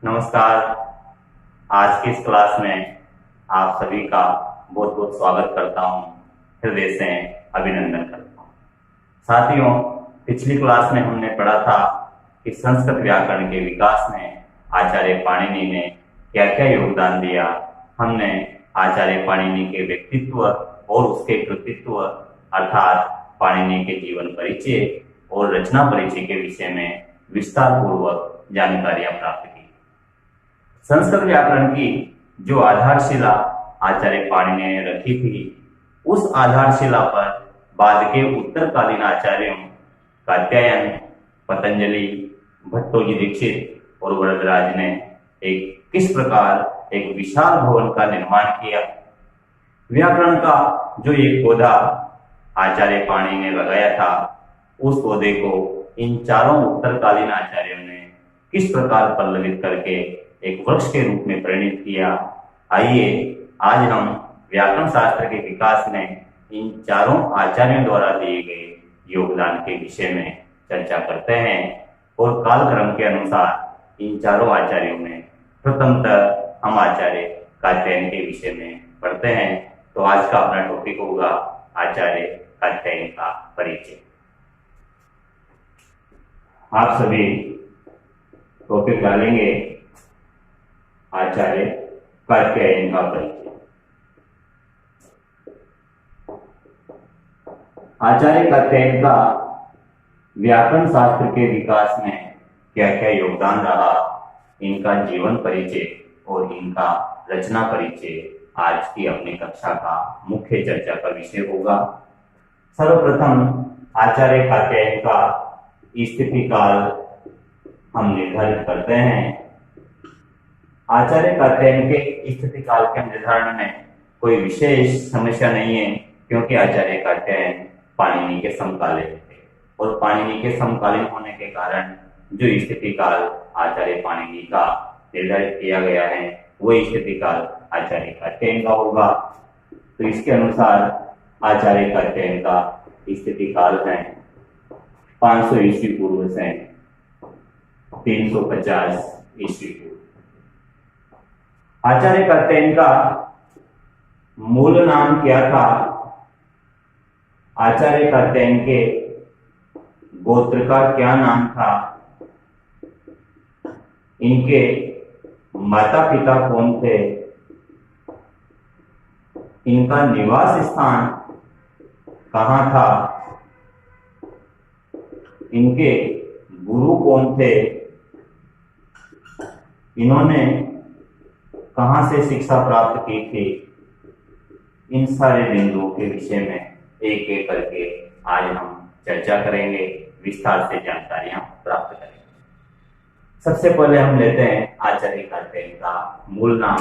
नमस्कार। आज की इस क्लास में आप सभी का बहुत बहुत स्वागत करता हूँ, हृदय से अभिनंदन करता हूँ। साथियों, पिछली क्लास में हमने पढ़ा था कि संस्कृत व्याकरण के विकास में आचार्य पाणिनि ने क्या क्या योगदान दिया। हमने आचार्य पाणिनि के व्यक्तित्व और उसके कृतित्व अर्थात पाणिनि के जीवन परिचय और रचना परिचय के विषय में विस्तार पूर्वक जानकारियां प्राप्त की। संस्कृत व्याकरण की जो आधारशिला आचार्य पाणिनि ने रखी थी, उस आधारशिला पर बाद के उत्तरकालीन आचार्यों कात्यायन, पतंजलि, भट्टोजी दीक्षित और वरदराज ने किस प्रकार एक विशाल भवन का निर्माण किया। व्याकरण का जो एक पौधा आचार्य पाणिनि ने लगाया था, उस पौधे को इन चारों उत्तरकालीन आचार्यों ने किस प्रकार पल्लवित करके एक वृक्ष के रूप में परिणित किया। आइए आज हम व्याकरण शास्त्र के विकास में इन चारों आचार्यों द्वारा दिए गए योगदान के विषय में चर्चा करते हैं और कालक्रम के अनुसार इन चारों आचार्यों में प्रथमतः हम आचार्य कात्यायन के विषय में पढ़ते हैं। तो आज का अपना टॉपिक होगा आचार्य कात्यायन का परिचय। आप सभी टॉपिक डालेंगे आचार्य कात्यायन का परिचय। आचार्य कात्यायन का व्याकरण शास्त्र के विकास में क्या क्या योगदान रहा, इनका जीवन परिचय और इनका रचना परिचय आज की अपनी कक्षा का मुख्य चर्चा का विषय होगा। सर्वप्रथम आचार्य कात्यायन का स्थिति काल हम निर्धारित करते हैं। आचार्य कात्यायन के स्थिति काल के निर्धारण में कोई विशेष समस्या नहीं है, क्योंकि आचार्य कात्यायन पाणिनि के समकालीन थे और पाणिनि के समकालीन होने के कारण जो स्थिति काल आचार्य पाणिनि का निर्धारित किया गया है, वो स्थिति काल आचार्य कात्यायन का होगा। तो इसके अनुसार आचार्य कात्यायन का स्थिति काल है 500 ईस्वी पूर्व से 350 ईस्वी पूर्व। आचार्य कात्यायन का मूल नाम क्या था? आचार्य कात्यायन के गोत्र का क्या नाम था? इनके माता पिता कौन थे? इनका निवास स्थान कहाँ था? इनके गुरु कौन थे? इन्होंने कहां से शिक्षा प्राप्त की थी? इन सारे बिंदुओं के विषय में एक एक करके आज हम चर्चा करेंगे, विस्तार से जानकारियां प्राप्त करेंगे। सबसे पहले हम लेते हैं आचार्य कात्यायन का मूल नाम।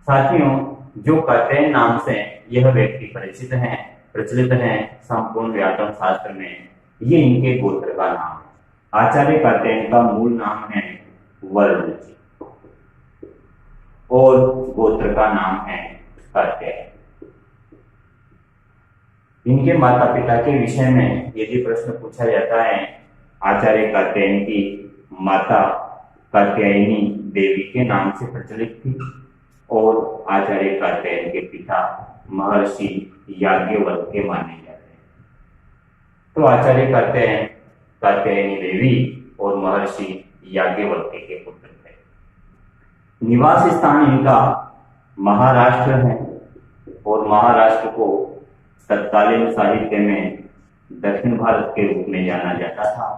साथियों, जो कात्यायन नाम से यह व्यक्ति परिचित हैं, प्रचलित हैं संपूर्ण व्याकरण शास्त्र में, ये इनके गोत्र का नाम है। आचार्य कात्यायन का मूल नाम है वररुचि और गोत्र का नाम है कात्यायन। इनके माता पिता के विषय में यदि प्रश्न पूछा जाता है, आचार्य कात्यायन की माता कात्यायनी देवी के नाम से प्रचलित थी और आचार्य कात्यायन के पिता महर्षि याज्ञवल्क्य के माने जाते हैं। तो आचार्य कात्यायन कात्यायनी देवी और महर्षि याज्ञवल्क्य के पुत्र थे। निवास स्थान इनका महाराष्ट्र है और महाराष्ट्र को तत्कालीन साहित्य में दक्षिण भारत के रूप में जाना जाता था।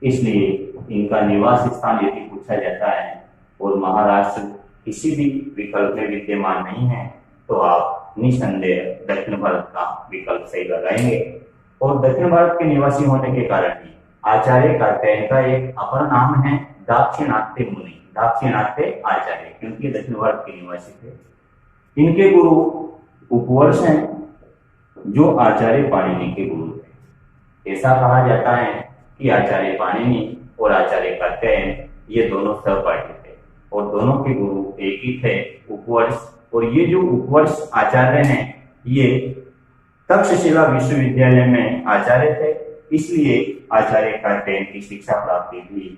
इसलिए इनका निवास स्थान यदि पूछा जाता है और महाराष्ट्र किसी भी विकल्प में विद्यमान नहीं है, तो आप निसंदेह दक्षिण भारत का विकल्प सही लगाएंगे। और दक्षिण भारत के निवासी होने के कारण ही आचार्य कात्यायन का एक अपर नाम है दाक्षिणात्य मुनि, दाक्षिणात्य आचार्य, क्योंकि दक्षिण भारत के निवासी थे। इनके गुरु उपवर्ष हैं, जो आचार्य पाणिनि के गुरु थे। ऐसा कहा जाता है कि आचार्य पाणिनि और आचार्य कात्यायन ये दोनों सहपाठी थे और दोनों के गुरु एक ही थे, उपवर्ष। और ये जो उपवर्ष आचार्य हैं, ये तक्षशिला विश्वविद्यालय में आचार्य थे, इसलिए आचार्य कात्यायन की शिक्षा प्राप्ति भी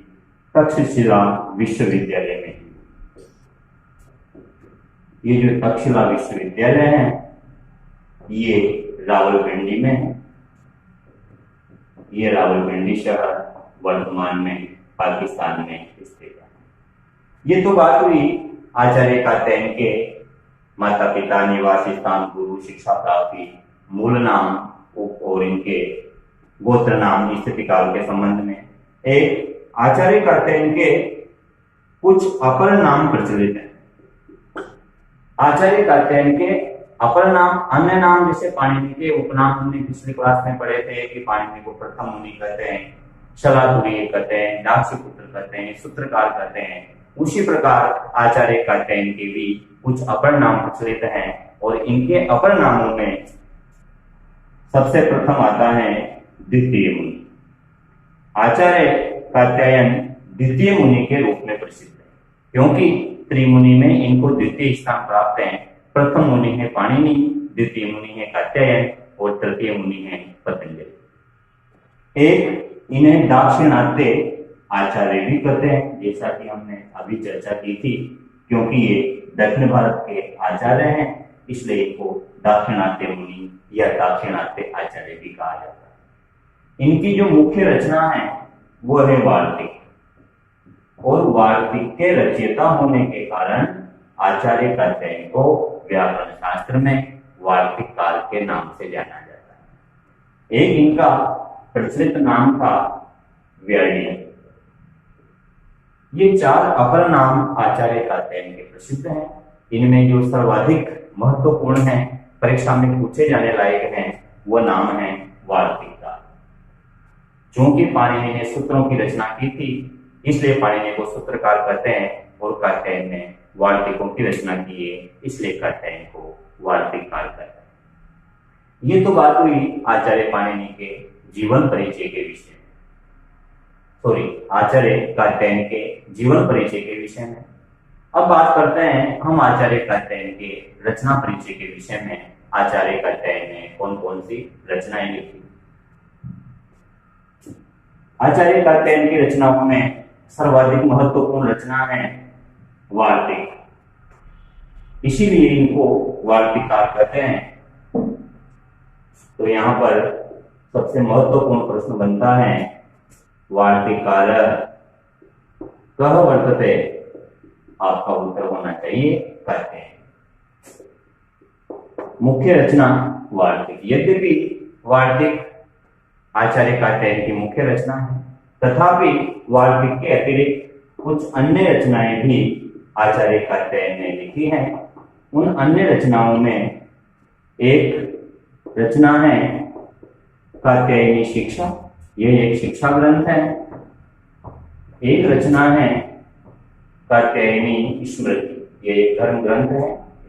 तक्षशिला विश्वविद्यालय में। ये जो तक्षशिला विश्वविद्यालय है ये रावलपिंडी में है। ये रावलपिंडी शहर वर्तमान में पाकिस्तान में स्थित है। ये तो बात हुई आचार्य कात्यायन के माता पिता, निवास स्थान, गुरु, शिक्षा प्राप्ति, मूल नाम और इनके गोत्र नाम, स्थिति काल के संबंध में। एक आचार्य कात्यायन के कुछ अपर नाम प्रचलित हैं। आचार्य कात्यायन के अपर नाम, अन्य नाम जैसे पाणिनि के उपनाम हमने पिछली क्लास में पढ़े थे कि पाणिनि को प्रथम मुनि कहते हैं, शलातुर्य कहते हैं, दाक्षिपुत्र कहते हैं, सूत्रकार कहते हैं। उसी प्रकार आचार्य कात्यायन के भी कुछ अपर नाम प्रचलित हैं और इनके अपर नामों में सबसे प्रथम आता है द्वितीय मुनि। आचार्य कात्यायन द्वितीय मुनि के रूप में प्रसिद्ध है क्योंकि त्रिमुनि में इनको द्वितीय स्थान प्राप्त है। प्रथम मुनि है पाणिनि, द्वितीय मुनि है कात्यायन और तृतीय मुनि है पतंजलि। एक इन्हें दाक्षिणात्य आचार्य भी कहते हैं, जैसा कि हमने अभी चर्चा की थी। क्योंकि ये दक्षिण भारत के आचार्य हैं इसलिए इनको दाक्षिणात्य मुनि या दाक्षिणात्य आचार्य भी कहा जाता है। इनकी जो मुख्य रचना है वो है वार्तिक और वार्तिक के रचयिता होने के कारण आचार्य कात्यायन को व्याकरण शास्त्र में वार्तिक काल के नाम से जाना जाता है। एक इनका प्रचलित नाम था व्यायनीय। ये चार अपर नाम आचार्य कात्यायन के प्रसिद्ध हैं। इनमें जो सर्वाधिक महत्वपूर्ण है, परीक्षा में पूछे जाने लायक हैं, वो नाम है वार्तिक काल। चूंकि पाणिनि ने सूत्रों की रचना की थी इसलिए पाणिनि को सूत्रकार कहते हैं और कात्यायन ने वार्तिकों की रचना की है इसलिए कात्यायन को वार्तिक काल कहते हैं। ये तो बात हुई आचार्य पाणिनि के जीवन परिचय के विषय में, आचार्य कात्यायन के जीवन परिचय के विषय में। अब बात करते हैं हम आचार्य कात्यायन के रचना परिचय के विषय में। आचार्य कात्यायन ने कौन कौन सी रचनाएं लिखी। आचार्य कात्यायन की रचनाओं में सर्वाधिक महत्वपूर्ण रचना है वार्तिक, इसीलिए इनको वार्तिककार कहते हैं। तो यहाँ पर सबसे महत्वपूर्ण प्रश्न बनता है वार्तिककार कह वर्तते, आपका उत्तर होना चाहिए कहते हैं। मुख्य रचना वार्तिक। यद्यपि वार्तिक आचार्य कात्यायन की मुख्य रचना है तथापि वार्तिक के अतिरिक्त कुछ अन्य रचनाएं भी आचार्य कात्यायन ने लिखी हैं। उन अन्य रचनाओं में एक रचना है कात्यायनी शिक्षा, यह एक शिक्षा ग्रंथ है। एक रचना है कात्यायनी स्मृति, यह एक धर्म ग्रंथ है,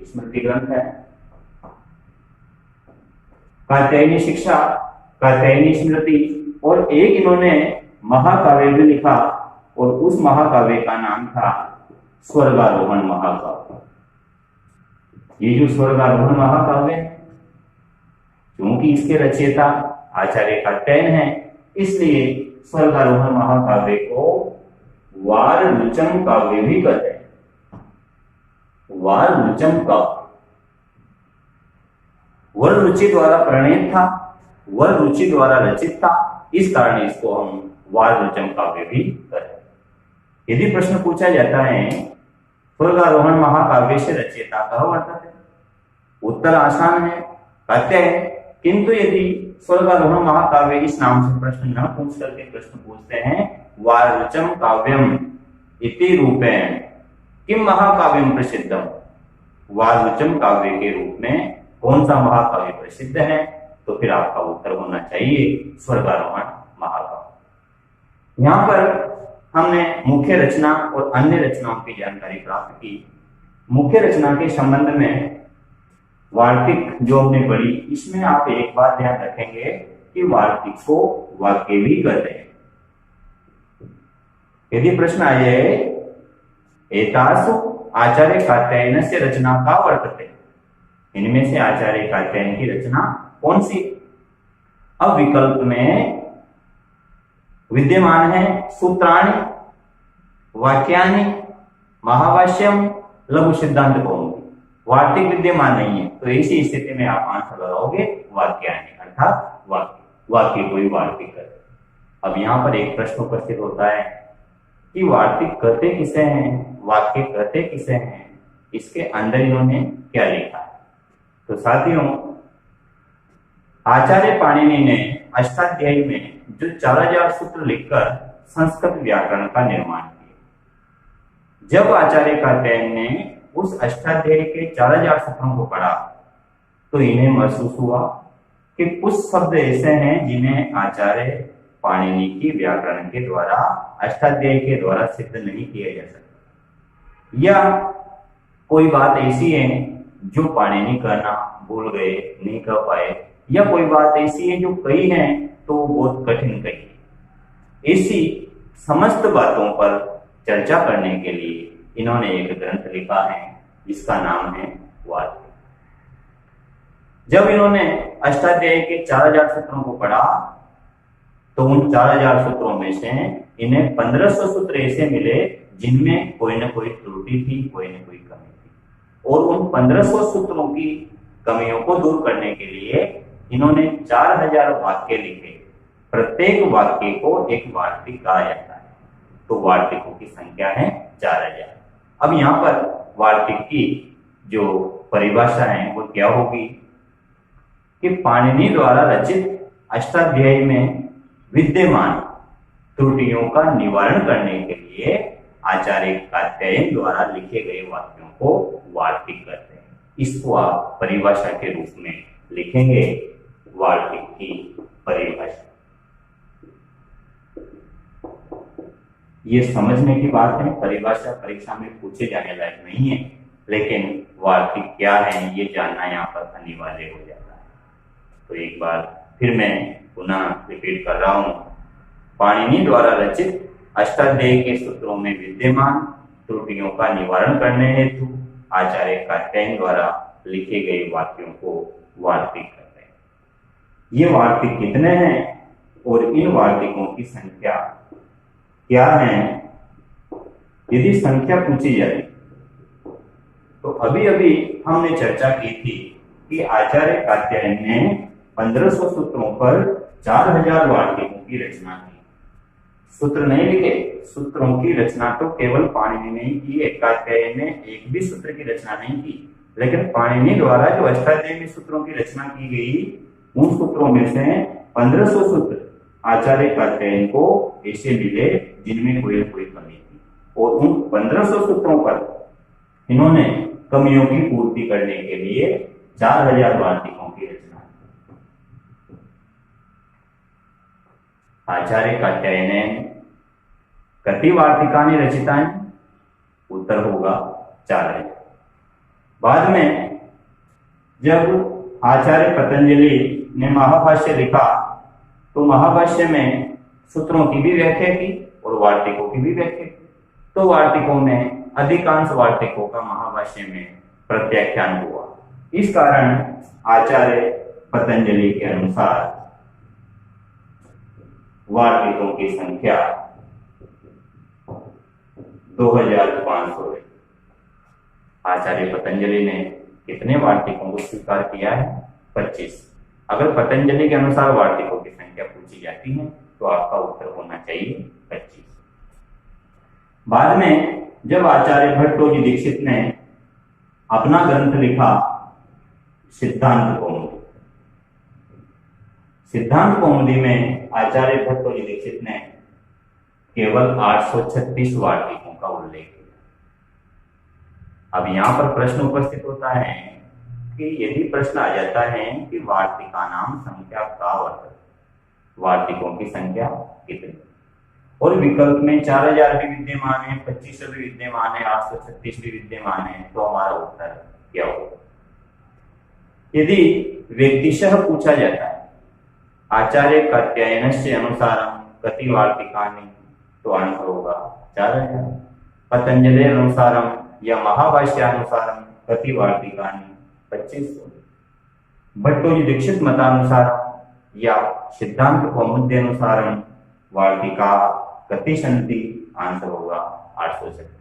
स्मृति ग्रंथ है। कात्यायनी शिक्षा, कात्यायनी स्मृति और एक इन्होंने महाकाव्य भी लिखा और उस महाकाव्य का नाम था स्वर्गारोहण महाकाव्य। ये जो स्वर्गारोहण महाकाव्य है, क्योंकि इसके रचयिता आचार्य कात्यायन है इसलिए स्वर्गारोहण महाकाव्य को वार रुचम काव्य भी कहते हैं। वार रुचम काव्य वर रुचि द्वारा प्रणीत था, वर रुचि द्वारा रचित था, इस कारण इसको हम वार रुचम काव्य भी कहते हैं। यदि प्रश्न पूछा जाता है स्वर्गारोहण महाकाव्य से रचयिता कह वर्तते, उत्तर आसान है कात्यायन। किंतु यदि स्वर्गारोहण महाकाव्य इस नाम से प्रश्न न पूछ करके प्रश्न पूछते हैं वार रुचम काव्यम इति रूपेण किम महाकाव्यम प्रसिद्धम, वार रुचम काव्य के रूप में कौन सा महाकाव्य प्रसिद्ध है, तो फिर आपका उत्तर होना चाहिए स्वर्गारोहण महाकाव्य। यहाँ पर हमने मुख्य रचना और अन्य रचनाओं की जानकारी प्राप्त की। मुख्य रचना के संबंध में वार्तिक जो हमने पढ़ी, इसमें आप एक बात ध्यान रखेंगे कि वार्तिक को वाक्य भी कहते हैं। यदि प्रश्न आ जाए एतासु आचार्य कात्यायनस्य रचना का वर्तते, इनमें से आचार्य कात्यायन की रचना कौन सी। अब विकल्प में विद्यमान है सूत्राणि, वाक्यानि महाभाष्यम लघु सिद्धांत कौमुदी, वार्तिक विद्यमान नहीं है, तो ऐसी स्थिति में आप आंसर लगाओगे वाक्यानि, अर्थात वाक्य कोई वार्तिक है। अब यहाँ पर एक प्रश्न उपस्थित होता है कि वार्तिक कहते किसे हैं, वाक्य कहते किसे हैं, इसके अंदर इन्होंने क्या लिखा है। तो साथियों, आचार्य पाणिनि ने अष्टाध्यायी में जो 4000 सूत्र लिखकर संस्कृत व्याकरण का निर्माण किया। जब आचार्य कात्यायन ने उस अष्टाध्यायी के 4000 सूत्रों को पढ़ा तो इन्हें महसूस हुआ कि कुछ शब्द ऐसे हैं जिन्हें आचार्य पाणिनि की व्याकरण के द्वारा, अष्टाध्यायी के द्वारा सिद्ध नहीं किया जा सकता, या कोई बात ऐसी है जो पाणिनि कहना भूल गए, नहीं कह पाए, या कोई बात ऐसी है जो कही है तो बहुत कठिन कही है। ऐसी समस्त बातों पर चर्चा करने के लिए इन्होंने एक ग्रंथ लिखा है जिसका नाम है वार्तिक। जब इन्होंने अष्टाध्यायी के 4000 सूत्रों को पढ़ा तो उन 4000 सूत्रों में से इन्हें 1500 सूत्र ऐसे मिले जिनमें कोई न कोई त्रुटि थी, कोई न कोई कमी थी, और उन 1500 सूत्रों की कमियों को दूर करने के लिए इन्होंने 4000 वाक्य लिखे। प्रत्येक वाक्य को एक वार्तिक कहा जाता है, तो वार्तिकों की संख्या है 4000। अब यहाँ पर वार्तिक की जो परिभाषा है वो क्या होगी कि पाणिनि द्वारा रचित अष्टाध्यायी में विद्यमान त्रुटियों का निवारण करने के लिए आचार्य कात्यायन द्वारा लिखे गए वाक्यों को वार्तिक कहते हैं। इसको आप परिभाषा के रूप में लिखेंगे, वार्तिक की परिभाषा। ये समझने की बात है, परिभाषा परीक्षा में पूछे जाने लायक नहीं है, लेकिन वार्तिक क्या है ये जानना यहाँ पर अनिवार्य हो जाता है। तो एक बार फिर मैं पुनः रिपीट कर रहा हूं, पाणिनि द्वारा रचित अष्टाध्यायी के सूत्रों में विद्यमान त्रुटियों का निवारण करने हेतु आचार्य कात्यायन द्वारा लिखे गए वाक्यों को वार्तिक कहते हैं। ये वार्तिक कितने हैं और इन वार्तिकों की संख्या क्या है, यदि संख्या पूछी जाए तो अभी अभी हमने चर्चा की थी कि आचार्य कात्यायन ने 1500 सूत्रों पर 4000 वार्तिकों की रचना की। सूत्र नहीं लिखे, सूत्रों की रचना तो केवल पाणिनि ने ही की है, कात्यायन ने एक भी सूत्र की रचना नहीं की, लेकिन पाणिनि द्वारा जो अष्टाध्यायी में सूत्रों की रचना की गई उन सूत्रों में से 1500 सूत्र आचार्य कात्यायन को ऐसे मिले जिनमें कोई कमी थी, और उन 1500 सूत्रों पर इन्होंने कमियों की पूर्ति करने के लिए 4000 वार्तिकों की रचना। आचार्य कात्यायनेन कति वार्तिकानि रचितानि? उत्तर होगा 4000। बाद में जब आचार्य पतंजलि ने महाभाष्य लिखा तो महाभाष्य में सूत्रों की भी व्याख्या की और वार्तिकों की भी व्याख्या की। तो वार्तिकों में अधिकांश वार्तिकों का महाभाष्य में प्रत्याख्यान हुआ। इस कारण आचार्य पतंजलि के अनुसार वार्तिकों की संख्या 2500 है। आचार्य पतंजलि ने कितने वार्तिकों को स्वीकार किया है? 25। अगर पतंजलि के अनुसार वार्तिकों की संख्या पूछी जाती है तो आपका उत्तर होना चाहिए 25। बाद में जब आचार्य भट्टोजी दीक्षित ने अपना ग्रंथ लिखा सिद्धांत कौमुदी, सिद्धांत कौमुदी में आचार्य भट्टोजी दीक्षित ने केवल 836 वार्तिकों का उल्लेख किया। अब यहां पर प्रश्न उपस्थित होता है कि यदि प्रश्न आ जाता है कि वार्तिका नाम संख्या का वर्तते, वार्तिकों की संख्या कितनी, और विकल्प में 4000 भी विद्यमान है, 2500 भी विद्यमान है, 836 भी विद्यमान है, तो हमारा उत्तर क्या होगा? यदि व्यक्तिशः पूछा जाता है आचार्य कात्यायनस्य अनुसारम कति वार्तिकानि, तो आंसर होगा 4000। पतंजलि अनुसारम या महाभाष्यानुसारम कति वार्तिकानि, 2500। भट्टोजी दीक्षित मतानुसारम या सिद्धांत कौमुदी अनुसारम वार्तिका कति सन्ति, आंसर होगा 836।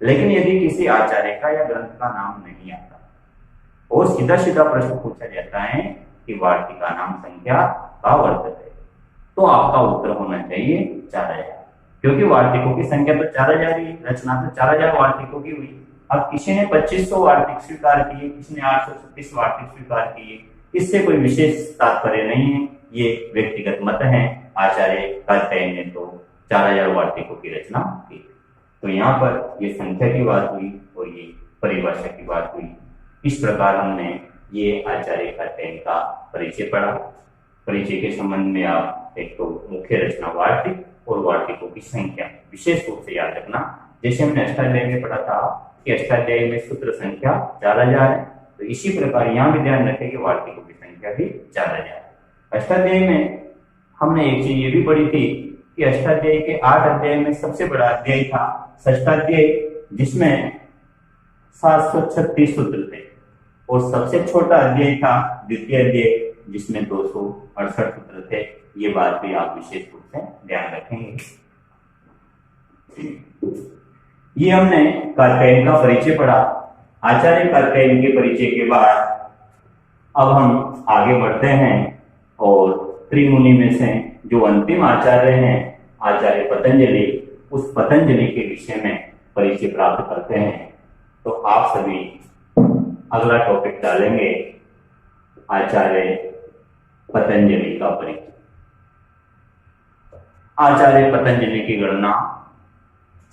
लेकिन यदि किसी आचार्य का या ग्रंथ का नाम नहीं आता और सीधा सीधा प्रश्न पूछा जाता है कि वार्तिका नाम संख्या का वर्तते, तो आपका उत्तर होना चाहिए 4000, क्योंकि वार्तिकों की संख्या तो 4000 ही, रचना तो 4000 वार्तिकों की हुई। अब किसी ने 2500 वार्तिक स्वीकार किए, किसी ने 836 वार्तिक स्वीकार किए, इससे कोई विशेष तात्पर्य नहीं है, ये व्यक्तिगत मत है। आचार्य कार्तिकेय ने तो 4000 वार्तिकों की रचना की। तो यहाँ पर ये संख्या की बात हुई और ये परिभाषा की बात हुई। इस प्रकार हमने ये आचार्य कार्तिकेय का परिचय पढ़ा। परिचय के संबंध में आप एक तो मुख्य रचना वार्तिक और वार्तिकों की संख्या विशेष रूप से याद रखना। जैसे हमने अष्टाध्यायी में पढ़ा था कि अष्टाध्यायी में सूत्र संख्या 4000 है, तो इसी प्रकार यहाँ भी ध्यान रखें कि वार्तिकों की संख्या भी 4000 है। अष्टाध्यायी में हमने एक चीज ये भी पढ़ी थी कि अष्टाध्यायी के 8 अध्याय में सबसे बड़ा अध्याय था षष्ठाध्याय, जिसमें 736 सूत्र थे, और सबसे छोटा अध्याय था द्वितीय अध्याय, जिसमें 268 सूत्र थे। ये बात भी आप विशेष रूप से ध्यान रखेंगे। ये हमने कार्तिकेय का परिचय पढ़ा। आचार्य कार्तिकेय के परिचय के बाद अब हम आगे बढ़ते हैं और त्रिमुनि में से जो अंतिम आचार्य हैं आचार्य पतंजलि, उस पतंजलि के विषय में परिचय प्राप्त करते हैं। तो आप सभी अगला टॉपिक डालेंगे आचार्य पतंजलि का परिचय। आचार्य पतंजलि की गणना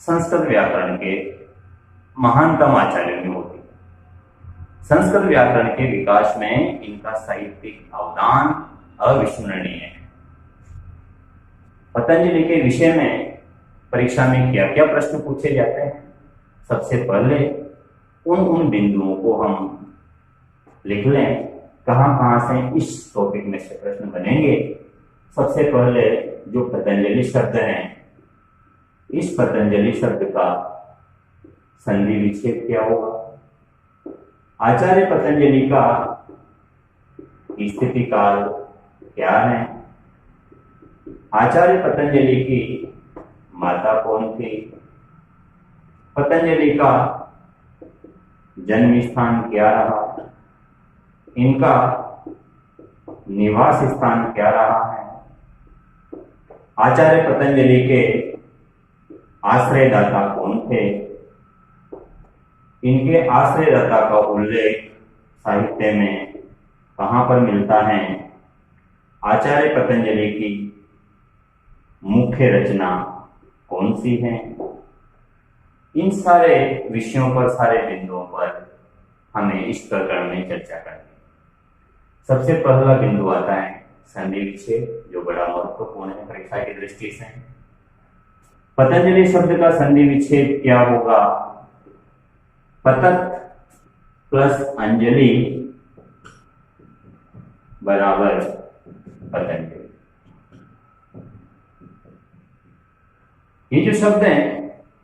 संस्कृत व्याकरण के महानतम आचार्यों में होती है। संस्कृत व्याकरण के विकास में इनका साहित्यिक अवदान अविस्मरणीय है। पतंजलि के विषय में परीक्षा में क्या क्या प्रश्न पूछे जाते हैं, सबसे पहले उन बिंदुओं को हम लिख लें कहां से इस टॉपिक में से प्रश्न बनेंगे। सबसे पहले जो पतंजलि शब्द है, इस पतंजलि शब्द का संधि विच्छेद क्या होगा। आचार्य पतंजलि का स्थिति काल क्या है। आचार्य पतंजलि की माता कौन थी। पतंजलि का जन्म स्थान क्या रहा, इनका निवास स्थान क्या रहा है। आचार्य पतंजलि के आश्रयदाता कौन थे, इनके आश्रयदाता का उल्लेख साहित्य में कहां पर मिलता है। आचार्य पतंजलि की मुख्य रचना कौन सी है। इन सारे विषयों पर, सारे बिंदुओं पर हमें इस प्रकरण में चर्चा करनी। सबसे पहला बिंदु आता है संधि विच्छेद, जो बड़ा महत्वपूर्ण है परीक्षा की दृष्टि से। पतंजलि शब्द का संधि विच्छेद क्या होगा। पतत प्लस अंजलि बराबर पतंजलि। ये जो शब्द है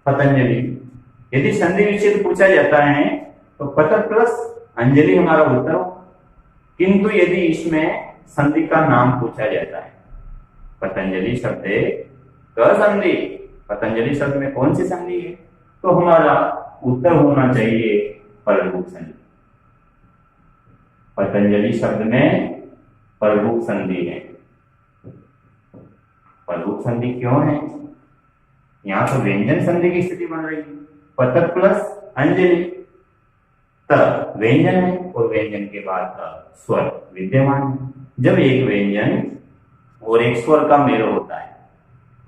पतंजलि, यदि संधि विच्छेद पूछा जाता है तो पतत प्लस अंजलि हमारा उत्तर हो। किंतु यदि इसमें संधि का नाम पूछा जाता है, पतंजलि शब्द क संधि, पतंजलि शब्द में कौन सी संधि है, तो हमारा उत्तर होना चाहिए पररूप संधि। पतंजलि शब्द में पररूप संधि है। पररूप संधि क्यों है, यहां तो व्यंजन संधि की स्थिति बन रही है। पतत प्लस अंजलि, त व्यंजन है और व्यंजन के बाद स्वर विद्यमान है। जब एक व्यंजन और एक स्वर का मेल होता है,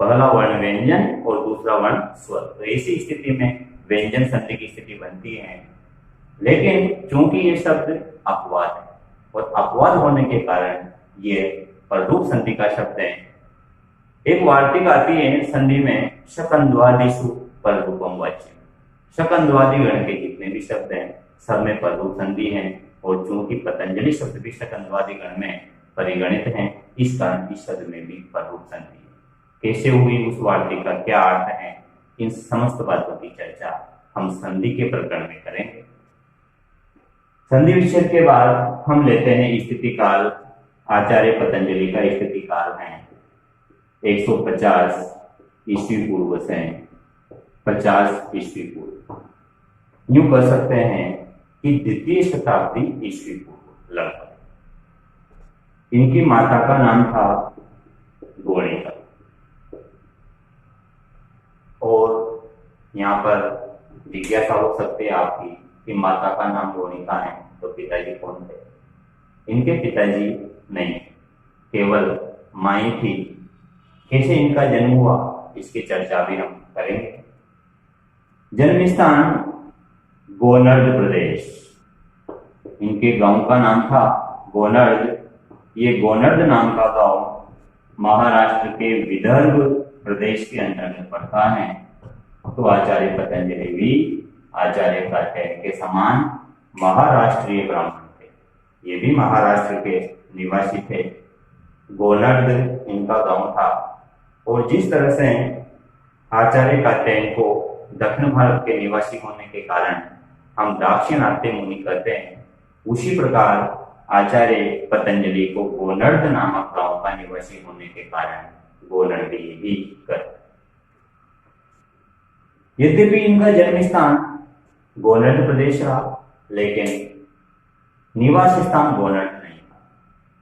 पहला वर्ण व्यंजन और दूसरा वर्ण स्वर, तो ऐसी स्थिति में व्यंजन संधि की स्थिति बनती है। लेकिन चूंकि ये शब्द अपवाद है और अपवाद होने के कारण ये पररूप संधि का शब्द है। एक वार्तिक आती है संधि में शकंद्वादिषु पररूपम वाच्यम। शकंद्वादि गण के जितने भी शब्द हैं सब में पररूप संधि है, और चूंकि पतंजलि शब्द भी शकंद्वादि गण में परिगणित है, इस कारण इस शब्द में भी पररूप संधि है। कैसे हुई उस वार्तिक का क्या अर्थ है, इन समस्त बातों की चर्चा हम संधि के प्रकरण में करेंगे। संधि विच्छेद के बाद हम लेते हैं स्थिति काल। आचार्य पतंजलि का स्थिति काल है 150 ईस्वी पूर्व से 50 ईस्वी पूर्व। यूं कह सकते हैं कि द्वितीय शताब्दी ईस्वी पूर्व लगभग। इनकी माता का नाम था गोणिका। और यहाँ पर जिज्ञासा हो सकती है आपकी कि माता का नाम गोणिका है तो पिताजी कौन थे? इनके पिताजी नहीं, केवल माई थी। कैसे इनका जन्म हुआ इसकी चर्चा भी हम करेंगे। जन्म स्थान गोनर्द प्रदेश। इनके गांव का नाम था गोनर्द। ये गोनर्द नाम का गांव महाराष्ट्र के विदर्भ प्रदेश के अंतर्गत पड़ता है। तो आचार्य पतंजलि भी आचार्य कात्यायन के समान महाराष्ट्रीय ब्राह्मण थे। ये भी महाराष्ट्र के निवासी थे। गोनर्द इनका गांव था। और जिस तरह से आचार्य कात्यायन को दक्षिण भारत के निवासी होने के कारण हम दाक्षिणात्य मुनि कहते हैं, उसी प्रकार आचार्य पतंजलि को गोनर्द नामक गांव का निवासी होने के कारण गोनर्दी भी कहते। यद्यपि इनका जन्म स्थान गोनर्द प्रदेश रहा, लेकिन निवास स्थान गोनर्द नहीं था।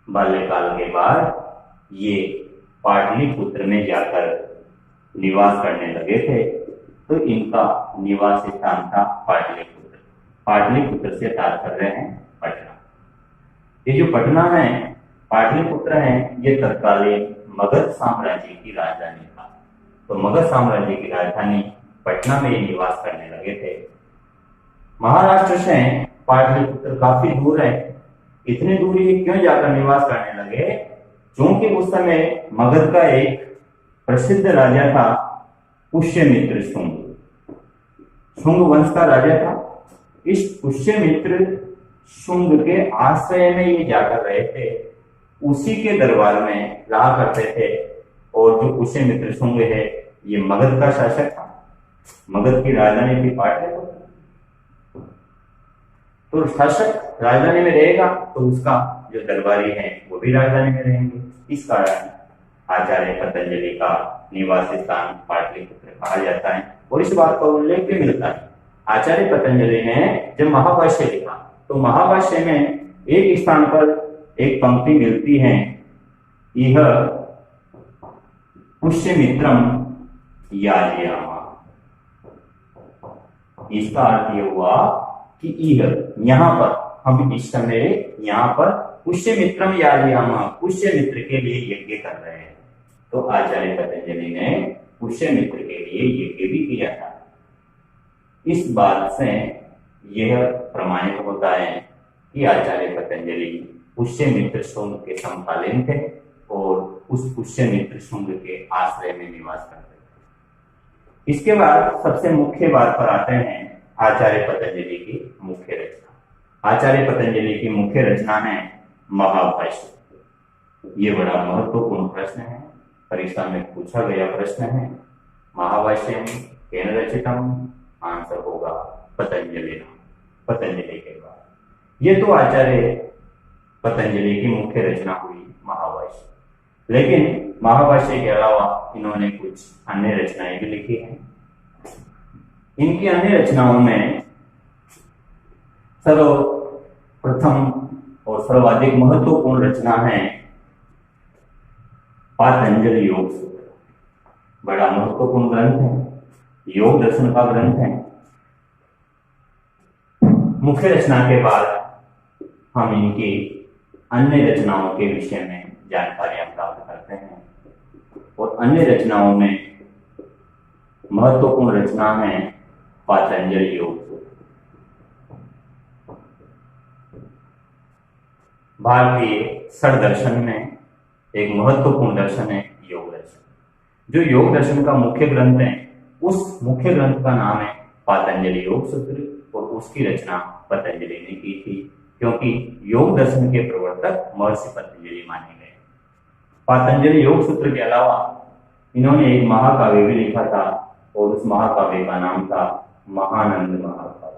बाल्यकाल के बाद ये पाटलिपुत्र में जाकर निवास करने लगे थे। तो इनका निवास स्थान था पाटलिपुत्र। पाटलिपुत्र से तात्पर्य है पटना। ये जो पटना है, पाटलिपुत्र है, ये तत्कालीन मगध साम्राज्य की राजधानी था। तो मगध साम्राज्य की राजधानी पटना में ये निवास करने लगे थे। महाराष्ट्र से पाटलिपुत्र काफी दूर है। इतनी दूरी क्यों जाकर निवास करने लगे? क्योंकि उस समय मगध का एक प्रसिद्ध राजा था पुष्यमित्र शुंग। शुंग वंश का राजा था। इस पुष्यमित्र शुंग के आश्रय में ये जाकर रहे थे। उसी के दरबार में रहा करते थे। और जो पुष्यमित्र शुंग है, ये मगध का शासक था। मगध की राजधानी थी पाटलिपुत्र। तो शासक राजधानी में रहेगा तो उसका जो दरबारी है वो भी राजधानी में रहेंगे। इस कारण आचार्य पतंजलि का निवास स्थान पाटलिपुत्र कहा जाता है। और इस बात का उल्लेख भी मिलता है। आचार्य पतंजलि ने जब महाभाष्य लिखा तो महाभाष्य में एक स्थान पर एक पंक्ति मिलती है, यह पुष्यमित्रम याजयामा। इसका अर्थ यह हुआ कि यहां पर हम इस समय यहां पर पुष्यमित्रम याजयामा, पुष्यमित्र के लिए यज्ञ कर रहे हैं। तो आचार्य पतंजलि ने पुष्यमित्र के लिए यज्ञ भी किया था। इस बात से यह प्रमाणित होता है कि आचार्य पतंजलि पुष्यमित्र शुंग के समकालीन थे और उस पुष्यमित्र शुंग के आश्रय में निवास करते थे। इसके बाद सबसे मुख्य बात पर आते हैं आचार्य पतंजलि की मुख्य रचना। आचार्य पतंजलि की मुख्य रचना है महाभाष्य। ये बड़ा महत्वपूर्ण प्रश्न है, परीक्षा में पूछा गया प्रश्न है। महाभाष्यम केन रचितम? आंसर होगा पतंजलि। पतंजलि के बाद ये तो आचार्य पतंजलि की मुख्य रचना हुई महाभाष्य। लेकिन महाभाष्य के अलावा इन्होंने कुछ अन्य रचनाएं भी लिखी हैं। इनकी अन्य रचनाओं में सर्वप्रथम और सर्वाधिक महत्वपूर्ण रचना है पातंजलि योग सूत्र। बड़ा महत्वपूर्ण ग्रंथ है, योग दर्शन का ग्रंथ है। मुख्य रचना के बाद हम इनकी अन्य रचनाओं के विषय में जानकारियां प्राप्त करते हैं। और अन्य रचनाओं में महत्वपूर्ण रचना है पातंजलि योग सूत्र। भारतीय षड दर्शन में एक महत्वपूर्ण दर्शन है योग दर्शन। जो योग दर्शन का मुख्य ग्रंथ है, उस मुख्य ग्रंथ का नाम है पातंजलि योग सूत्र। और उसकी रचना पतंजलि ने की थी, क्योंकि योग दर्शन के प्रवर्तक महर्षि पतंजलि माने गए। पातंजलि योग सूत्र के अलावा इन्होंने एक महाकाव्य भी लिखा था और उस महाकाव्य का नाम था महानंद महाकाव्य।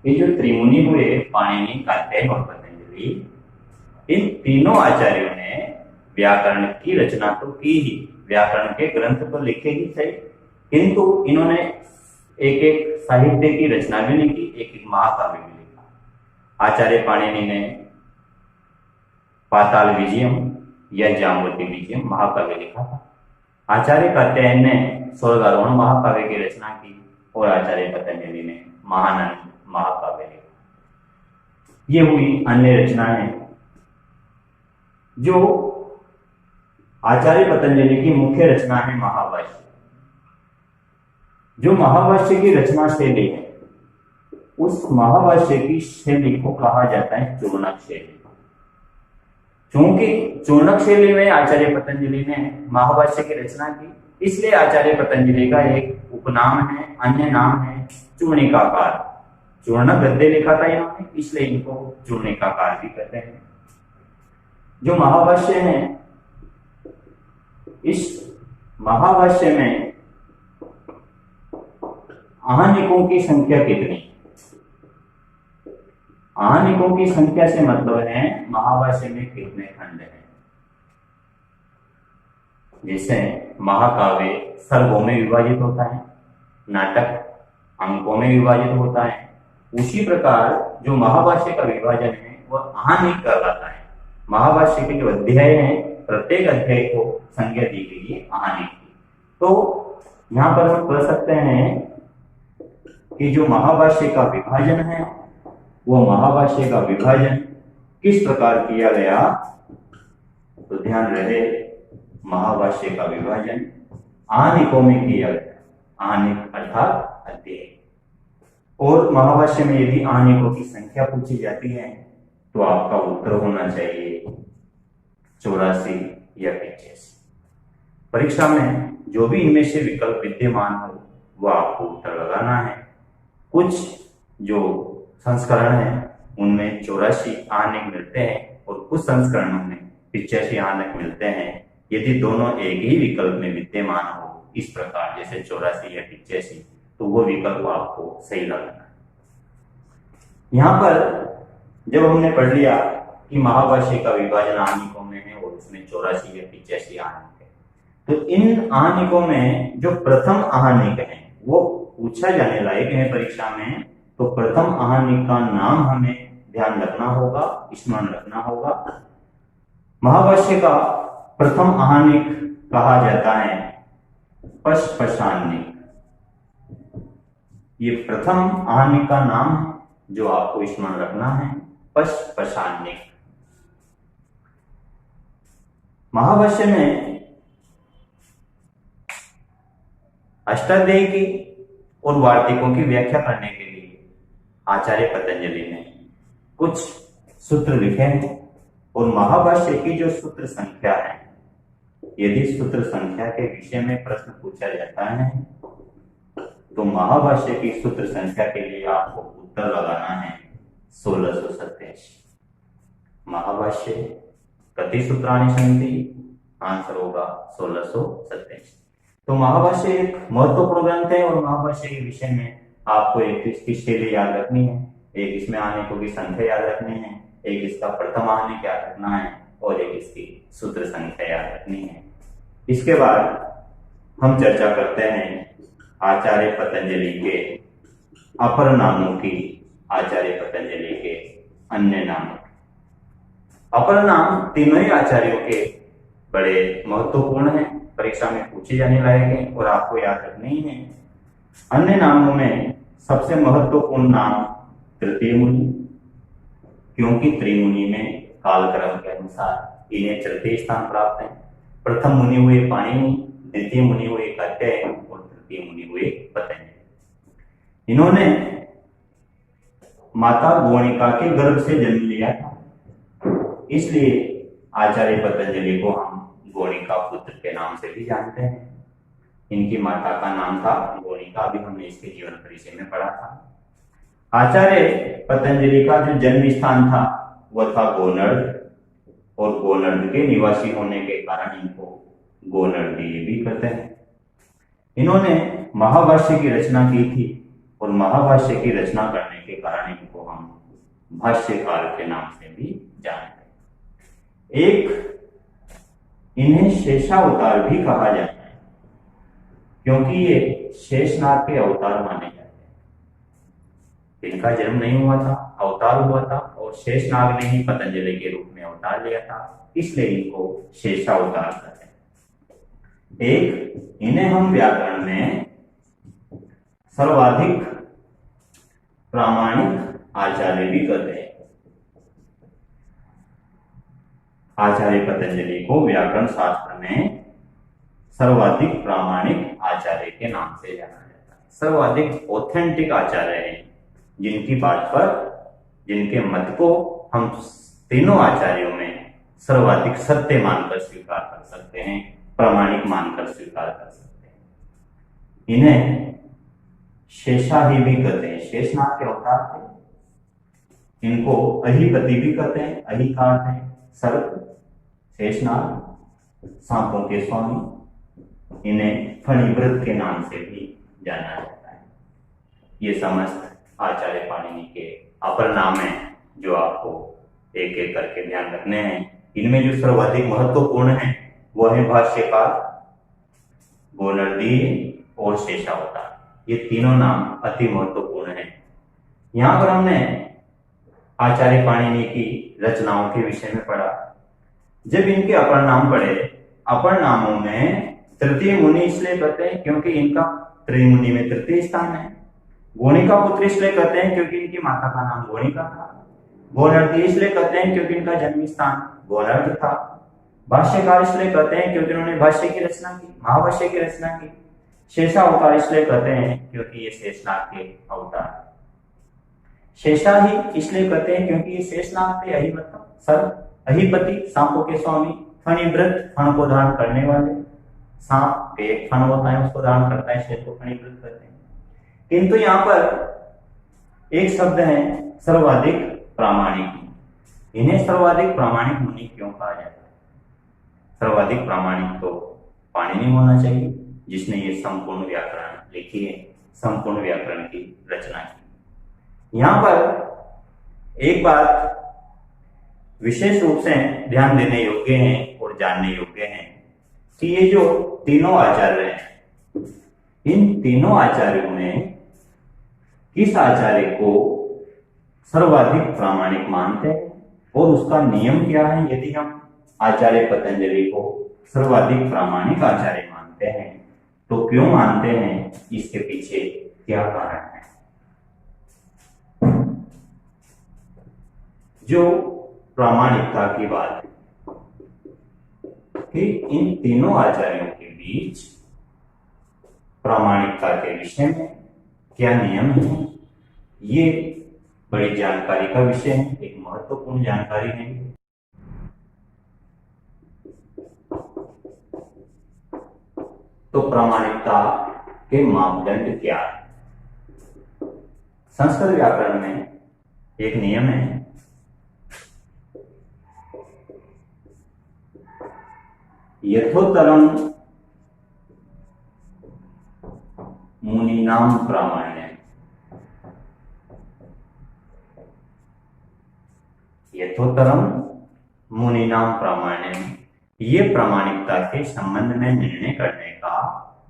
ये जो त्रिमुनि हुए, पाणिनि, कात्यायन और पतंजलि, इन तीनों आचार्यों ने व्याकरण की रचना तो की ही, व्याकरण के ग्रंथ तो लिखे ही सही, किंतु इन्होंने एक एक साहित्य की रचना भी नहीं की, एक एक महाकाव्य भी लिखा। आचार्य पाणिनि ने पाताल विजयम या जाम्बवती विजयम महाकाव्य लिखा था। आचार्य कात्यायन ने स्वर्गारोहण महाकाव्य की रचना की और आचार्य पतंजलि ने महानंद महाकाव्य लिखा। ये हुई अन्य रचनाएं। जो आचार्य पतंजलि की मुख्य रचना है महाभाष्य। जो महाभाष्य की रचना शैली है, उस महाभाष्य की शैली को कहा जाता है चूर्णक शैली। क्योंकि चूर्णक शैली में आचार्य पतंजलि ने महाभाष्य की रचना की, इसलिए आचार्य पतंजलि का एक उपनाम है, अन्य नाम है चूर्णिकाकार। चूर्णक गद्य लिखा था इन्होंने, इसलिए इनको चूर्णिकाकार भी कहते हैं। जो महाभाष्य है, इस महाभाष्य में आहनिकों की संख्या कितनी? आहनिकों की संख्या से मतलब है महाभाष्य में कितने खंड हैं। जैसे महाकाव्य सर्गों में विभाजित होता है, नाटक अंकों में विभाजित होता है, उसी प्रकार जो महाभाष्य का विभाजन है वह आहनिक कहलाता है। महाभाष्य के जो अध्याय हैं, प्रत्येक अध्याय को संज्ञा दी गई है आहनिक की। तो यहाँ पर हम कह सकते हैं कि जो महाभाष्य का विभाजन है, वो महाभाष्य का विभाजन किस प्रकार किया गया, तो ध्यान रहे महाभाष्य का विभाजन आहनिकों में किया गया। आहनिक अर्थात अध्याय। और महाभाष्य में यदि आहनिकों की संख्या पूछी जाती है तो आपका उत्तर होना चाहिए 84 या 85। परीक्षा में जो भी इनमें से विकल्प विद्यमान हो वह आपको उत्तर लगाना है। कुछ जो संस्करण है उनमें 84 आहनिक मिलते हैं और कुछ संस्करणों में 85 आहनिक मिलते हैं। यदि दोनों एक ही विकल्प में विद्यमान हो, इस प्रकार जैसे 84 या 85, तो वो विकल्प आपको सही लगाना है। यहाँ पर जब हमने पढ़ लिया कि महाभाष्य का विभाजन आहनिकों में है और उसमें 84 या 85 आहनिक है, तो इन आहनिकों में जो प्रथम आहनिक है वो पूछा जाने लायक है परीक्षा में। तो प्रथम आहनिक का नाम हमें ध्यान रखना होगा, स्मरण रखना होगा। महाभाष्य का प्रथम आहनिक कहा जाता है पशपशानिक। ये प्रथम आहनिक का नाम है जो आपको स्मरण रखना है, पशपशानिक। महाभाष्य में अष्टाध्यायी की और वार्तिकों की व्याख्या करने के लिए आचार्य पतंजलि ने कुछ सूत्र लिखे हैं। और महाभाष्य की जो सूत्र संख्या है, यदि सूत्र संख्या के विषय में प्रश्न पूछा जाता है तो महाभाष्य की सूत्र संख्या के लिए आपको उत्तर लगाना है 1687। महाभाष्य कति सूत्राणि सन्ति? आंसर होगा 1687। तो महाभाष्य एक महत्वपूर्ण ग्रंथ है और महाभाष्य के विषय में आपको एक इसकी शैली याद रखनी है, एक इसमें आहनिकों की संख्या याद रखनी है, एक इसका प्रथम आहनिक याद रखना है और एक इसकी सूत्र संख्या याद रखनी है। इसके बाद हम चर्चा करते हैं आचार्य पतंजलि के अपर नामों की, आचार्य पतंजलि के अन्य नामों। अपर नाम तीनों ही आचार्यों के बड़े महत्वपूर्ण हैं, परीक्षा में पूछे जाने लायक हैं और आपको याद रखने ही है। अन्य नामों में सबसे महत्वपूर्ण नाम तृतीय मुनि, क्योंकि त्रिमुनि में कालक्रम के अनुसार इन्हें तृतीय स्थान प्राप्त है। प्रथम मुनि हुए पाणिनि, द्वितीय मुनि हुए कात्यायन और तृतीय मुनि हुए पतंजलि। इन्होंने माता गोणिका के गर्भ से जन्म लिया था, इसलिए आचार्य पतंजलि को हम गोणिका पुत्र के नाम से भी जानते हैं। इनकी माता का नाम था गोणिका, अभी हमने इसके जीवन परिचय में पढ़ा था। आचार्य पतंजलि का जो जन्म स्थान था वह था गोनर्द, और गोनर्द के निवासी होने के कारण इनको गोनर्दीय भी कहते हैं। इन्होंने महाभाष्य की रचना की थी और महाभाष्य की रचना करने के कारण इनको हम भाष्यकार के नाम से भी जानते हैं। एक इन्हें शेषावतार भी कहा जाता है, क्योंकि ये शेषनाग के अवतार माने जाते हैं। इनका जन्म नहीं हुआ था, अवतार हुआ था, और शेषनाग ने ही पतंजलि के रूप में अवतार लिया था, इसलिए इनको शेषावतार कहते हैं। एक इन्हें हम व्याकरण में सर्वाधिक प्रामाणिक आचार्य भी कहते हैं। आचार्य पतंजलि को व्याकरण शास्त्र में सर्वाधिक प्रामाणिक आचार्य के नाम से जाना जाता है। सर्वाधिक ऑथेंटिक आचार्य हैं, जिनकी बात पर, जिनके मत को हम तीनों आचार्यों में सर्वाधिक सत्य मानकर स्वीकार कर सकते हैं, प्रामाणिक मानकर स्वीकार कर सकते हैं। इन्हें शेषाही भी कहते हैं, शेषनाग के अवतार थे। इनको अहिपति भी कहते हैं, अहि का अर्थ है सर्प, शेषनाग, सांपों के स्वामी। इन्हें फणिव्रत के नाम से भी जाना जाता है। ये समस्त आचार्य पाणिनि के अपर नाम है, जो आपको एक एक करके ध्यान रखने हैं। इनमें जो सर्वाधिक महत्वपूर्ण है वो है भाष्यकार, गोनर्दीय और शेषावतार। ये तीनों नाम अति महत्वपूर्ण हैं। यहां पर हमने आचार्य पाणिनि की रचनाओं के विषय में पढ़ा। जब इनके अपर नाम पढ़े, अपर नामों में तृतीय मुनि इसलिए कहते हैं क्योंकि इनका त्रिमुनि में तृतीय स्थान है। गोणिका पुत्र इसलिए कहते हैं क्योंकि इनकी माता का नाम गोणिका था। गोनर्दीय इसलिए कहते हैं क्योंकि इनका जन्म स्थान गोनर्द था। भाष्यकार इसलिए कहते हैं क्योंकि उन्होंने भाष्य की रचना की, महाभाष्य की रचना की। शेषावतार इसलिए कहते हैं क्योंकि ये शेषनाग के अवतार। शेषाही इसलिए कहते हैं क्योंकि ये शेषनाग थे, अहि मतलब सर्प, अहिपति सांपों के स्वामी, फणिव्रत फण को धारण करने वाले। सांप एक फण होता है, उसको धारण करता है, शेष को फणिव्रत कहते हैं। किंतु यहाँ पर एक शब्द है सर्वाधिक प्रामाणिक। इन्हें सर्वाधिक प्रामाणिक मुनि क्यों कहा जाता है? सर्वाधिक प्रामाणिक तो पाणिनि होना चाहिए, जिसने ये संपूर्ण व्याकरण लिखी है, संपूर्ण व्याकरण की रचना की। यहां पर एक बात विशेष रूप से ध्यान देने योग्य है और जानने योग्य है कि ये जो तीनों आचार्य हैं, इन तीनों आचार्यों में किस आचार्य को सर्वाधिक प्रामाणिक मानते हैं और उसका नियम क्या है। यदि हम आचार्य पतंजलि को सर्वाधिक प्रामाणिक आचार्य मानते हैं तो क्यों मानते हैं, इसके पीछे क्या कारण है। जो प्रामाणिकता की बात है कि इन तीनों आचार्यों के बीच प्रामाणिकता के विषय में क्या नियम है, ये बड़ी जानकारी का विषय है, एक महत्वपूर्ण जानकारी है। तो प्रामाणिकता के मापदंड क्या है? संस्कृत व्याकरण में एक नियम है, यथोत्तरम मुनीनाम प्रामाण्य। यथोत्तरम मुनीनाम प्रामाण्य, ये प्रामाणिकता के संबंध में निर्णय करने का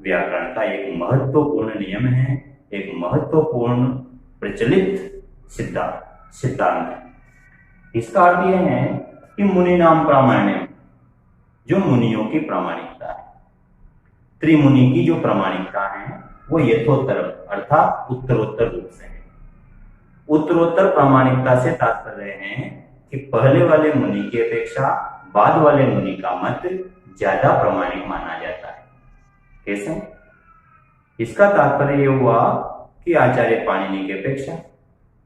व्याकरण का एक महत्वपूर्ण नियम है, एक महत्वपूर्ण प्रचलित सिद्धांत है। इसका अर्थ यह है कि मुनीनाम प्रामाण्य, जो मुनियों की प्रामाणिकता है, त्रिमुनि की जो प्रामाणिकता है वो यथोत्तर अर्थात उत्तरोत्तर रूप से है। उत्तरोत्तर प्रामाणिकता से तात्पर्य है कि पहले वाले मुनि की अपेक्षा बाद वाले मुनि का मत ज्यादा प्रामाणिक माना जाता है। कैसे? इसका तात्पर्य यह हुआ कि आचार्य पाणिनि की अपेक्षा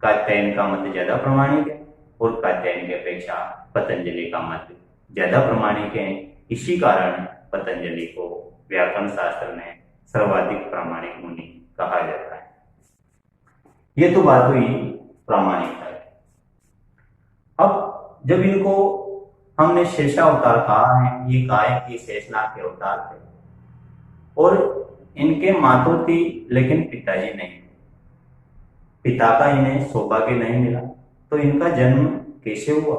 कात्यायन का मत ज्यादा प्रामाणिक है और कात्यायन की अपेक्षा पतंजलि का मत ज्यादा प्रामाणिक है। इसी कारण पतंजलि को व्याकरण शास्त्र में सर्वाधिक प्रामाणिक मुनि कहा जाता है। ये तो बात हुई प्रामाणिकता की। अब जब इनको हमने शेषावतार कहा है, ये कहा है कि शेषनाग के अवतार थे और इनके मातों थी लेकिन पिताजी नहीं, पिता का इन्हें सौभाग्य नहीं मिला, तो इनका जन्म कैसे हुआ?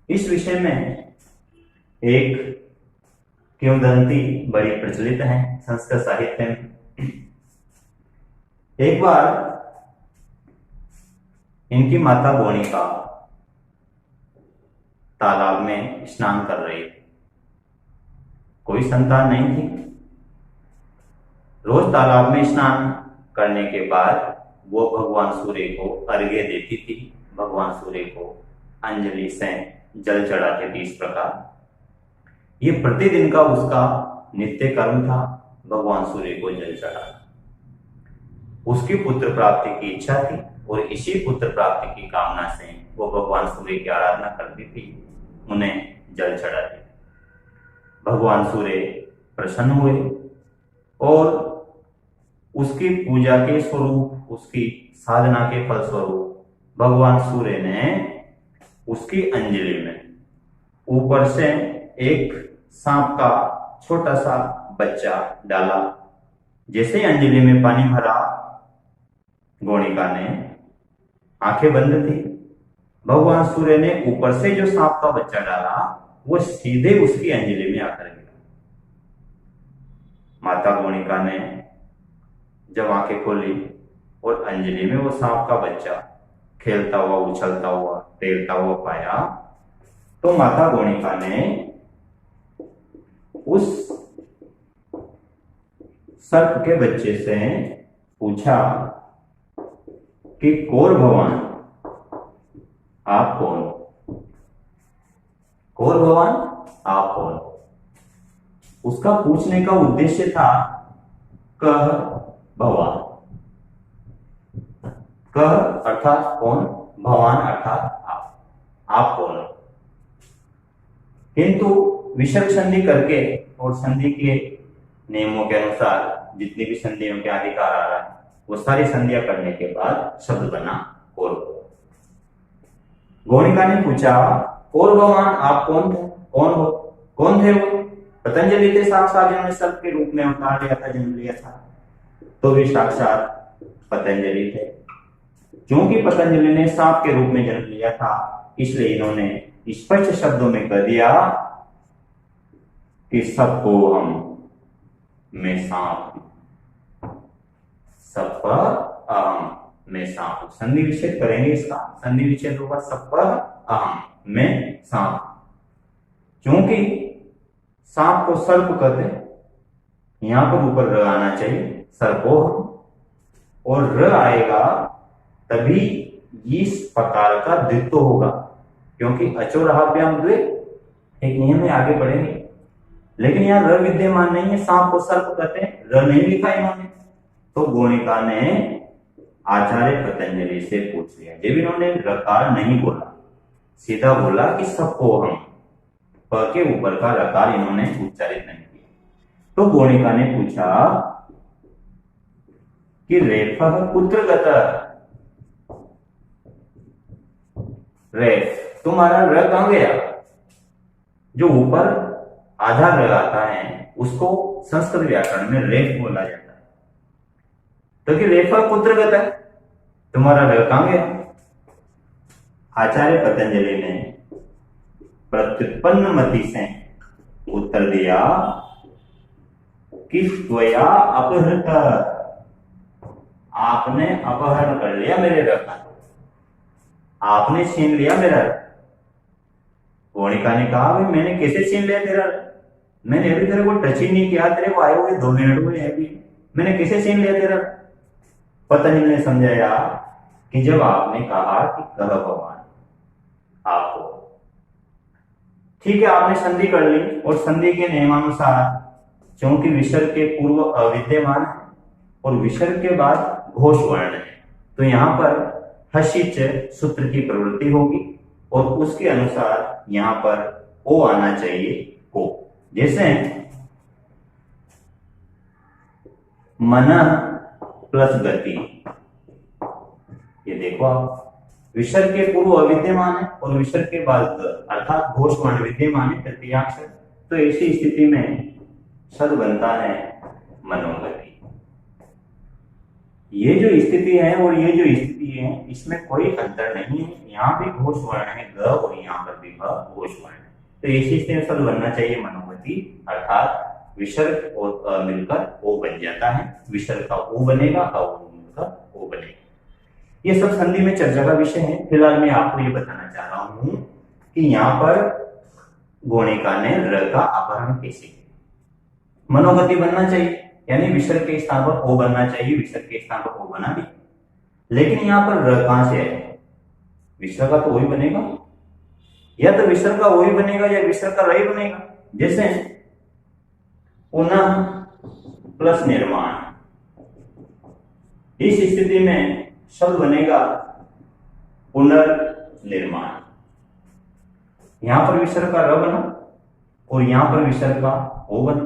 इस विषय में एक किंवदंती बड़ी प्रचलित है संस्कृत साहित्य में। एक बार इनकी माता गोणिका तालाब में स्नान कर रही थी। कोई संतान नहीं थी। रोज तालाब में स्नान करने के बाद वो भगवान सूर्य को अर्घ्य देती थी, भगवान सूर्य को अंजलि से जल चढ़ाती थी। इस प्रकार ये प्रतिदिन का उसका नित्य कर्म था, भगवान सूर्य को जल चढ़ाना। उसकी पुत्र प्राप्ति की इच्छा थी और इसी पुत्र प्राप्ति की कामना से वो भगवान सूर्य की आराधना करती थी, उन्हें जल चढ़ाती। भगवान सूर्य प्रसन्न हुए और उसकी पूजा के स्वरूप, उसकी साधना के फलस्वरूप भगवान सूर्य ने उसकी अंजलि में ऊपर से एक सांप का छोटा सा बच्चा डाला। जैसे ही अंजलि में पानी भरा, गोणिका ने आंखें बंद थी। भगवान सूर्य ने ऊपर से जो सांप का बच्चा डाला वो सीधे उसकी अंजलि में आकर गिरा। माता गोणिका ने जब आंखें खोली और अंजलि में वो सांप का बच्चा खेलता हुआ, उछलता हुआ, तैरता हुआ पाया, तो माता गोणिका ने उस सर्प के बच्चे से पूछा कि कौर भगवान आप कौन हो? कौर भगवान आप कौन हो? उसका पूछने का उद्देश्य था कह भगवान। कह अर्थात कौन, भगवान अर्थात आप कौन हो? किंतु विसर्ग संधि करके और संधि के नियमों के अनुसार जितनी भी संधियों के अधिकार आ रहा है वो सारी संधियां करने के बाद शब्द बना कौर। गोणिका ने पूछा कौर भगवान आप कौन थे, कौन हो, कौन थे वो? पतंजलि थे साक्षात, जिन्होंने सर्प के रूप में अवतार लिया था, जन्म लिया था, तो भी साक्षात पतंजलि थे। क्योंकि पतंजलि ने सांप के रूप में जन्म लिया था, इसलिए इन्होंने स्पष्ट शब्दों में कह दिया कि सबको हम मैं सांप, सब पर अहम मैं सांप। संधि विच्छेद करेंगे इसका, संधि विच्छेद होगा सब पर अहम मैं सांप। क्योंकि सांप को सर्प कहते हैं, यहां पर ऊपर र आना चाहिए, सर्पो हम, और र आएगा तभी इस प्रकार का द्वित्व होगा, क्योंकि अचोरहाभ्याम द्वे एक नियम है, आगे बढ़ेंगे। लेकिन यहाँ र विद्यमान नहीं है, सांप को सर्प कहते हैं, र नहीं लिखा इन्होंने। तो गोणिका ने आचार्य पतंजलि से पूछ लिया, जब इन्होंने रकार नहीं बोला, सीधा बोला कि सबको हम, प के ऊपर का रकार इन्होंने उच्चारित नहीं किया। तो गोणिका ने पूछा कि रेफः कुत्र गतः, रेफ तुम्हारा र कहां गया? जो ऊपर आधा र आता है उसको संस्कृत व्याकरण में रेफ बोला जाता है। तो कि रेफः कुत्र गतः, तुम्हारा र कहां गया? आचार्य पतंजलि ने प्रत्युत्पन्न मति से उत्तर दिया कि त्वया अपहृत, आपने अपहरण कर लिया मेरे र का, आपने छीन लिया मेरा र। गोणिका ने कहा भाई मैंने कैसे छीन लिया तेरा र? मैंने अभी तेरे को टच ही नहीं किया, तेरे को आए हुए 2 मिनट हुए अभी, मैंने कैसे छीन लिया तेरा र? पतंजलि ने समझाया कि जब आपने कहा कि कह भगवान आपको, ठीक है आपने संधि कर ली, और संधि के नियमानुसार क्योंकि विसर्ग के पूर्व अविद्यमान है और विसर्ग के बाद घोष वर्ण है, तो यहां पर हसिच सूत्र की प्रवृत्ति होगी और उसके अनुसार यहां पर ओ आना चाहिए, को। जैसे मन प्लस गति, ये देखो आप, विसर्ग के पूर्व अविद्यमान है और विसर्ग के बाद अर्थात घोष वर्ण विद्यमान है तृतीयाक्षर, तो ऐसी स्थिति में शब्द बनता है मनोगति। ये जो स्थिति है और ये जो स्थिति है इसमें कोई अंतर नहीं है, यहाँ भी घोष वर्ण है ग और यहाँ पर भी घोष वर्ण है। तो इसी से शब्द बनना चाहिए मनोगति, अर्थात विसर्ग और अ मिलकर ओ बन जाता है। विसर्ग का ओ बनेगा, मिलकर ओ बनेगा। ये सब संधि में चर्चा का विषय है। फिलहाल मैं आपको ये बताना चाह रहा हूं कि यहाँ पर गोणिका ने र का अपहरण कैसे किया। मनोगति बनना चाहिए, यानी विसर्ग के स्थान पर ओ बनना चाहिए, विसर्ग के स्थान पर ओ बना दिया। लेकिन यहाँ पर र कहां से आएगा? विसर्ग का तो वही बनेगा, या तो विसर्ग का वही बनेगा या विसर्ग का रही बनेगा। जैसे पुनः प्लस निर्माण, इस स्थिति में शब्द बनेगा पुनर्निर्माण। यहां पर विसर्ग का र बना और यहां पर विसर्ग का ओ बना,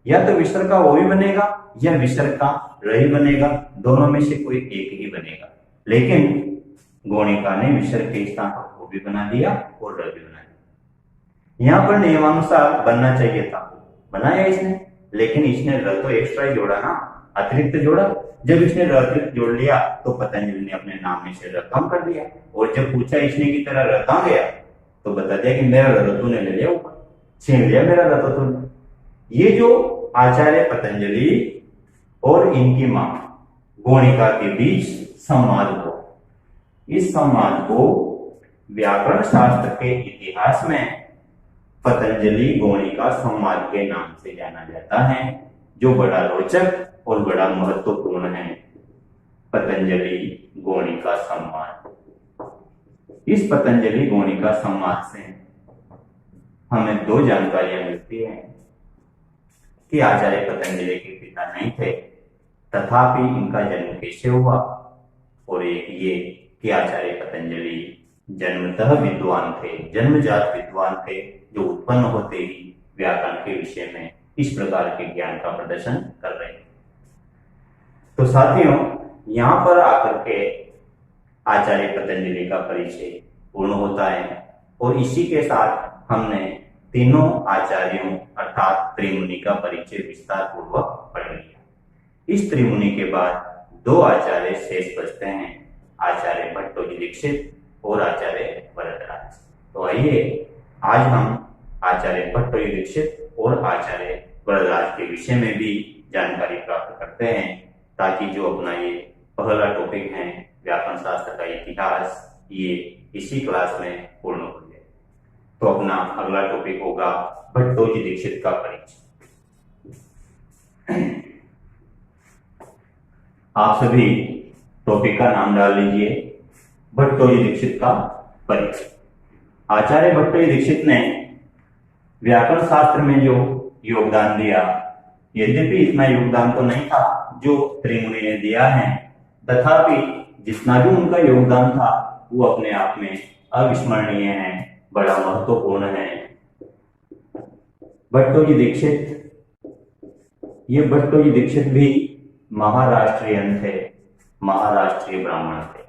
या तो विसर्ग का ओ ही बनेगा या विसर्ग का र ही बनेगा, दोनों में से कोई एक ही बनेगा। लेकिन गोणिका ने विसर्ग के स्थान पर ओ भी बना दिया और र भी बना दिया। यहां पर नियमानुसार बनना चाहिए था, बनाया इसने, लेकिन इसने र तो एक्स्ट्रा जोड़ा ना, अतिरिक्त जोड़ा। जब इसने र अतिरिक्त जोड़ लिया तो पतंजलि ने अपने नाम में से र कम कर दिया, और जब पूछा इसने की तरह र कहां गया तो बता दिया कि मेरा र तूने ले लिया, ऊपर छीन लिया मेरा र तूने। ये जो आचार्य पतंजलि और इनकी मां गोणिका के बीच संवाद हो, इस संवाद को व्याकरण शास्त्र के इतिहास में पतंजलि गोणिका संवाद के नाम से जाना जाता है, जो बड़ा रोचक और बड़ा महत्वपूर्ण है। पतंजलि गोणिका संवाद। इस पतंजलि गोणिका संवाद से हमें दो जानकारियां मिलती हैं कि आचार्य पतंजलि के पिता नहीं थे, तथापि इनका जन्म कैसे हुआ, और एक ये कि आचार्य पतंजलि जन्मतः विद्वान थे, जन्मजात विद्वान थे, जो उत्पन्न होते ही व्याकरण के विषय में इस प्रकार के ज्ञान का प्रदर्शन कर रहे हैं। तो साथियों, यहाँ पर आकर के आचार्य पतंजलि का परिचय पूर्ण होता है, और इसी के साथ हमने तीनों आचार्यों अर्थात त्रिमुनि का परिचय विस्तार पूर्वक पढ़ लिया। इस त्रिमुनि के बाद दो आचार्य शेष बचते हैं, आचार्य भट्टोजी दीक्षित और आचार्य वरदराज। तो आइए आज हम आचार्य भट्टोजी दीक्षित और आचार्य वरदराज के विषय में भी जानकारी प्राप्त करते हैं, ताकि जो अपना ये पहला टॉपिक है व्याकरण शास्त्र का इतिहास, ये इसी क्लास में पूर्ण हो जाए। तो अपना अगला टॉपिक होगा भट्टोजी दीक्षित का परिचय। आप सभी टॉपिक का नाम डाल लीजिए, भट्टोजी दीक्षित का परिचय। आचार्य भट्टोजी दीक्षित ने व्याकरण शास्त्र में जो योगदान दिया, यद्यपि इतना योगदान तो नहीं था जो त्रिमुनि ने दिया है, तथापि जितना भी उनका योगदान था वो अपने आप में अविस्मरणीय है, बड़ा महत्वपूर्ण है। भट्टोजी दीक्षित, ये भट्टोजी दीक्षित भी महाराष्ट्रियन थे, महाराष्ट्रीय ब्राह्मण थे।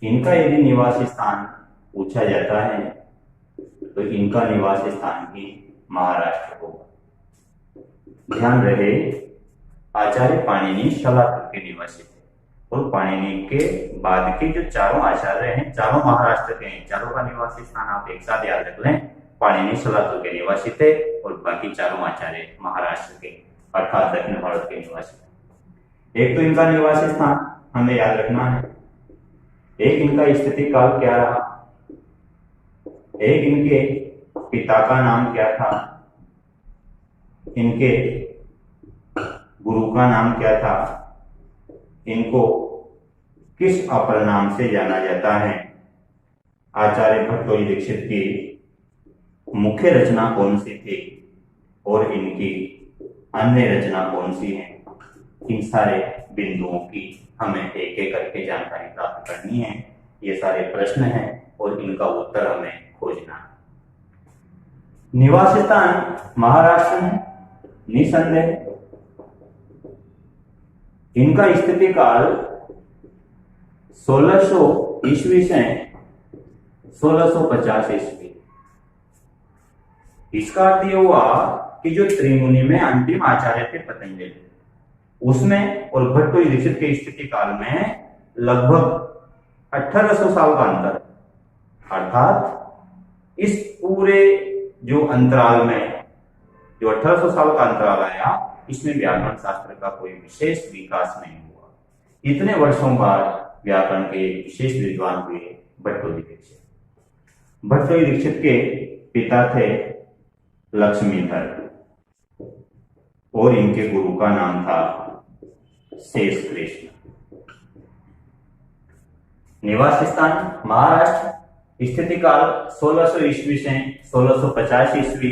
इनका यदि निवासी स्थान पूछा जाता है तो इनका निवासी स्थान भी महाराष्ट्र होगा। ध्यान रहे, आचार्य पाणिनि शलातुर के निवासी थे, और पाणिनि के बाद के जो चारों आचार्य हैं, चारों महाराष्ट्र के हैं। चारों का निवासी स्थान आप एक साथ याद रख लें, पाणिनि शलातुर के निवासी थे और बाकी चारों आचार्य महाराष्ट्र के अर्थात दक्षिण भारत के निवासी थे। एक तो इनका निवासी स्थान हमें याद रखना है, एक इनका स्थिति काल क्या रहा, एक इनके पिता का नाम क्या था, इनके गुरु का नाम क्या था, इनको किस अपर नाम से जाना जाता है, आचार्य भट्टोजी दीक्षित की मुख्य रचना कौन सी थी और इनकी अन्य रचना कौन सी है। इन सारे बिंदुओं की हमें एक एक करके जानकारी प्राप्त करनी है। ये सारे प्रश्न हैं और इनका उत्तर हमें खोजना है। निवासी स्थान महाराष्ट्र में निसंदेह। इनका स्थिति काल 1600 ईस्वी से 1650 ईस्वी। इसका अर्थ यह हुआ कि जो त्रिमुनि में अंतिम आचार्य थे पतंजलि, उसमें और भट्टोजी दीक्षित के स्थिति काल में लगभग 1800 साल का अंतर, अर्थात इस पूरे जो अंतराल में जो 1800 साल का अंतराल आया, इसमें व्याकरण शास्त्र का कोई विशेष विकास नहीं हुआ। इतने वर्षों बाद व्याकरण के विशेष विद्वान हुए भट्टोजी दीक्षित। भट्टोजी दीक्षित के पिता थे लक्ष्मीधर और इनके गुरु का नाम था शेष कृष्ण। निवास स्थान महाराष्ट्र, स्थिति काल 1600 ईस्वी से 1650 ईस्वी।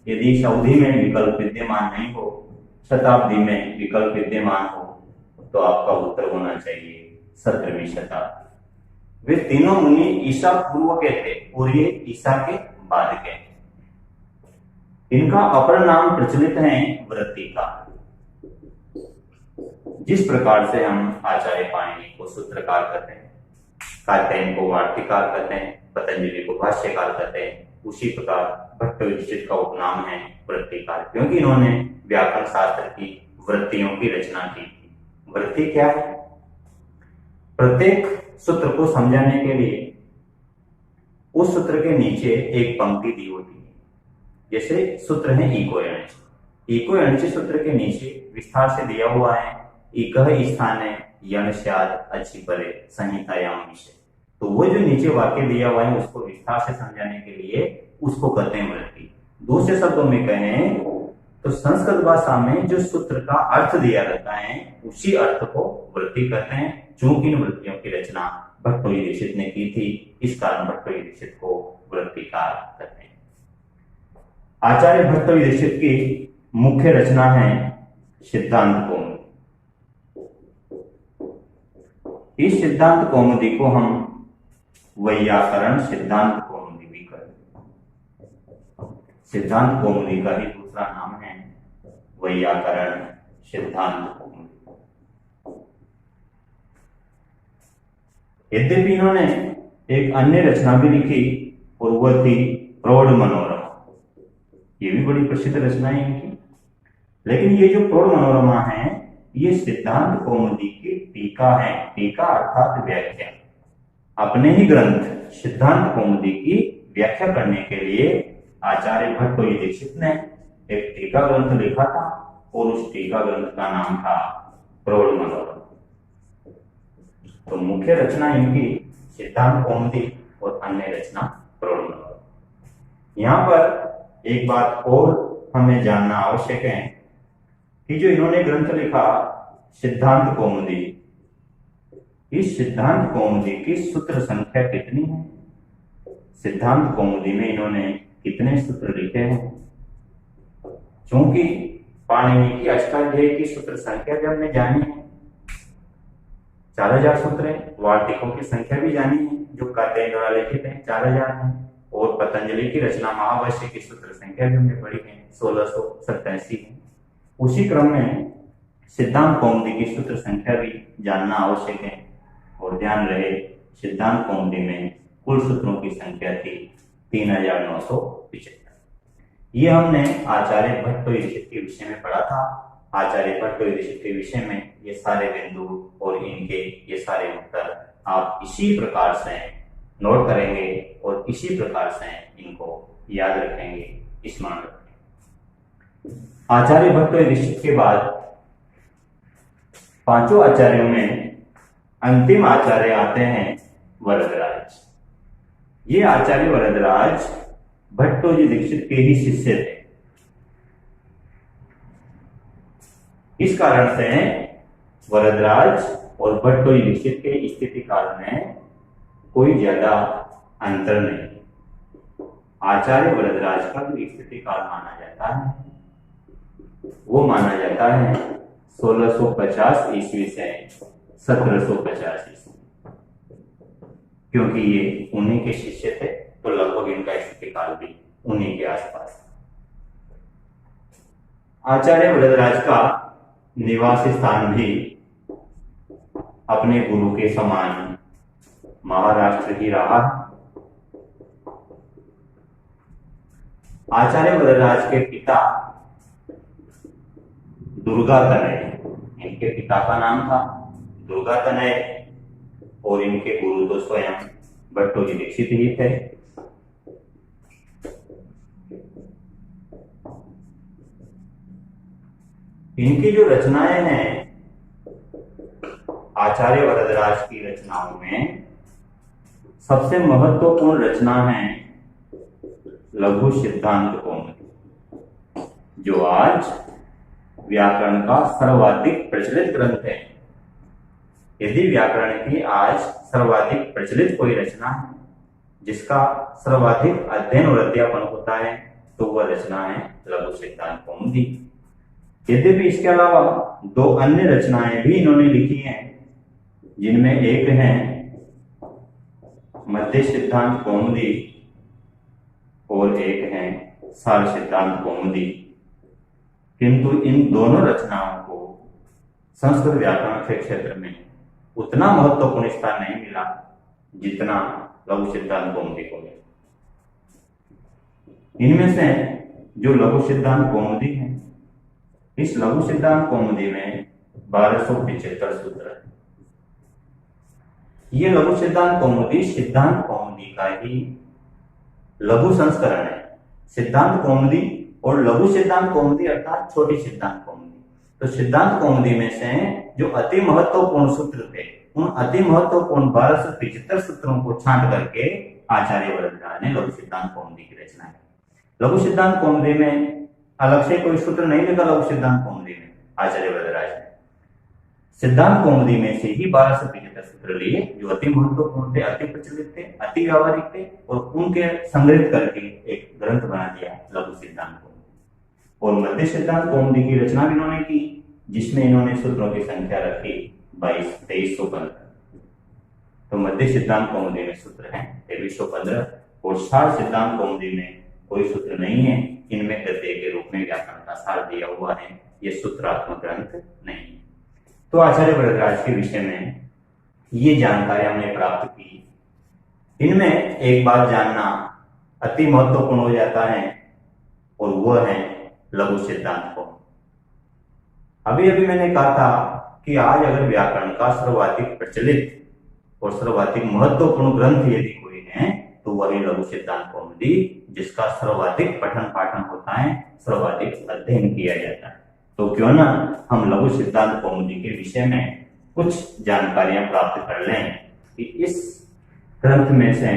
यदि इस अवधि में विकल्प विद्यमान नहीं हो, शताब्दी में विकल्प विद्यमान हो, तो आपका उत्तर होना चाहिए 17वीं शताब्दी। वे तीनों मुनि ईसा पूर्व के थे और ये ईसा के बाद के। इनका अपर नाम प्रचलित है वृत्तिका। जिस प्रकार से हम आचार्य पाणिनि को सूत्रकार कहते हैं, कात्यायन को वार्तिकार कहते हैं, पतंजलि को भाष्यकार कहते हैं, उसी प्रकार भट्टोजी दीक्षित का उपनाम है वृत्तिकार, क्योंकि इन्होंने व्याकरण शास्त्र की वृत्तियों की रचना की थी। वृत्ति क्या है? प्रत्येक सूत्र को समझाने के लिए उस सूत्र के नीचे एक पंक्ति दी होती है। जैसे सूत्र है इको यणचि, इको यणचि सूत्र के नीचे विस्तार से दिया हुआ है इकः स्थाने यणस्यात् अच्छी परे संहितायाम विषय। तो वो जो नीचे वाक्य दिया हुआ है उसको विस्तार से समझाने के लिए उसको कहते हैं वृत्ति। दूसरे शब्दों में कहें तो संस्कृत भाषा में जो सूत्र का अर्थ दिया रहता है उसी अर्थ को वृत्ति कहते हैं। चूंकि इन वृत्तियों की रचना भट्टोजी दीक्षित ने की थी, इस कारण भट्टोजी दीक्षित को वृत्तिकार कहते हैं। आचार्य भट्टोजी दीक्षित की मुख्य रचना है सिद्धांत कौमुदी। इस सिद्धांत कौमुदी को हम वैयाकरण सिद्धांत कौमुदी भी कहते हैं। सिद्धांत कौमुदी का ही दूसरा नाम है वैयाकरण सिद्धांत कौमुदी। यद्यपि इन्होंने एक अन्य रचना भी लिखी और वह थी प्रौढ़ मनोरमा। ये भी बड़ी प्रसिद्ध रचना है इनकी। लेकिन ये जो प्रौढ़ मनोरमा है ये सिद्धांत कौमुदी की टीका है। टीका अर्थात व्याख्या। अपने ही ग्रंथ सिद्धांत कौमुदी की व्याख्या करने के लिए आचार्य भट्टोजी दीक्षित ने एक टीका ग्रंथ लिखा था और उस टीका ग्रंथ का नाम था प्रौढ़ मनोरमा। तो मुख्य रचना इनकी सिद्धांत कौमुदी और अन्य रचना प्रौढ़ मनोरमा। यहाँ पर एक बात और हमें जानना आवश्यक है कि जो इन्होंने ग्रंथ लिखा सिद्धांत कौमुदी, इस सिद्धांत कौमुदी की सूत्र संख्या कितनी है? सिद्धांत कौमुदी में इन्होंने कितने सूत्र लिखे हैं? क्योंकि पाणिनि की अष्टाध्यायी की सूत्र संख्या भी हमने जानी है, 4000 सूत्र है। वार्तिकों की संख्या भी जानी है जो कात्यायन द्वारा लिखित है, 4000 है। और पतंजलि की रचना महाभाष्य की सूत्र संख्या भी हमने पढ़ी है, 1687 है। उसी क्रम में सिद्धांत कौमुदी की सूत्र संख्या भी जानना आवश्यक है। और ध्यान रहे सिद्धांत कौमुदी में कुल सूत्रों की संख्या थी 3975। ये हमने आचार्य भट्टोजी दीक्षित के विषय में पढ़ा था। आचार्य भट्टोजी दीक्षित के विषय में ये सारे बिंदु और इनके ये सारे उत्तर आप इसी प्रकार से नोट करेंगे और इसी प्रकार से इनको याद रखेंगे, स्मरण रखेंगे। आचार्य भट्टोजी दीक्षित के बाद पांचों आचार्यों में अंतिम आचार्य आते हैं वरदराज। ये आचार्य वरदराज भट्टोजी दीक्षित के ही शिष्य थे। इस कारण से वरदराज और भट्टोजी दीक्षित के स्थिति काल में कोई ज्यादा अंतर नहीं। आचार्य वरदराज का जो स्थिति काल माना जाता है वो माना जाता है 1650 ईस्वी से 1750 ईस्वी, क्योंकि ये उन्हीं के शिष्य थे तो लगभग इनका स्थिति काल भी उन्हीं के आसपास। आचार्य वरदराज का निवास स्थान भी अपने गुरु के समान महाराष्ट्र ही रहा। आचार्य वरदराज के पिता दुर्गातनय, इनके पिता का नाम था दुर्गातनय और इनके गुरु तो स्वयं भट्टोजी दीक्षित ही थे। इनकी जो रचनाएं हैं आचार्य वरदराज की रचनाओं में सबसे महत्वपूर्ण रचना है लघु सिद्धांत कौमुदी, जो आज व्याकरण का सर्वाधिक प्रचलित ग्रंथ है। यदि व्याकरण की आज सर्वाधिक प्रचलित कोई रचना है जिसका सर्वाधिक अध्ययन और अध्यापन होता है तो वह रचना है लघु सिद्धांत कौमुदी। यद्यपि इसके अलावा दो अन्य रचनाएं भी इन्होंने लिखी हैं, जिनमें एक है मध्य सिद्धांत कौमुदी और एक है सार सिद्धांत कौमुदी, किंतु इन दोनों रचनाओं को संस्कृत व्याकरण के क्षेत्र में उतना महत्वपूर्ण स्थान नहीं मिला जितना लघु सिद्धांत कौमुदी को मिला। इनमें से जो लघु सिद्धांत कौमुदी है, इस लघु सिद्धांत कौमुदी में 1275 सूत्र है। ये लघु सिद्धांत कौमुदी का ही लघु संस्करण है। सिद्धांत कौमुदी और लघु सिद्धांत कौमुदी अर्थात छोटी सिद्धांत कौमुदी। तो सिद्धांत कौमुदी में से जो अति महत्वपूर्ण सूत्र थे, उन अति महत्वपूर्ण 1275 सूत्रों को छांट करके आचार्य वरदराज ने लघु सिद्धांत कौमुदी की रचना की। लघु सिद्धांत कौमुदी में अलग से कोई सूत्र नहीं लिखा। लघु सिद्धांत कौमुदी में आचार्य वरदराज ने सिद्धांत कौमुदी में से ही 1275 सूत्र लिए, जो अति महत्वपूर्ण थे, अति प्रचलित थे, अति व्यावहारिक थे, और उनके संग्रहित करके एक ग्रंथ बना दिया लघु सिद्धांत कौमुदी। और मध्य सिद्धांत कौमुदी की रचना भी इन्होंने की, जिसमें इन्होंने सूत्रों की संख्या रखी 2315। तो मध्य सिद्धांत कौमुदी में सूत्र हैं 2315 और सार सिद्धांत कौमुदी में कोई सूत्र नहीं है। इनमें गद्य के रूप में व्याकरण का सार दिया हुआ है, यह सूत्रात्मक ग्रंथ नहीं है। तो आचार्य वरदराज के विषय में ये जानकारी हमने प्राप्त की। इनमें एक बात जानना अति महत्वपूर्ण हो जाता है और वह है लघु सिद्धांत कौमुदी। अभी अभी मैंने कहा था कि आज अगर व्याकरण का सर्वाधिक प्रचलित और सर्वाधिक महत्वपूर्ण ग्रंथ यदि कोई है तो वही लघु सिद्धांत कौमुदी, जिसका सर्वाधिक पठन पाठन होता है, सर्वाधिक अध्ययन किया जाता है। तो क्यों ना हम लघु सिद्धांत कौमुदी के विषय में कुछ जानकारियां प्राप्त कर लें कि इस ग्रंथ में से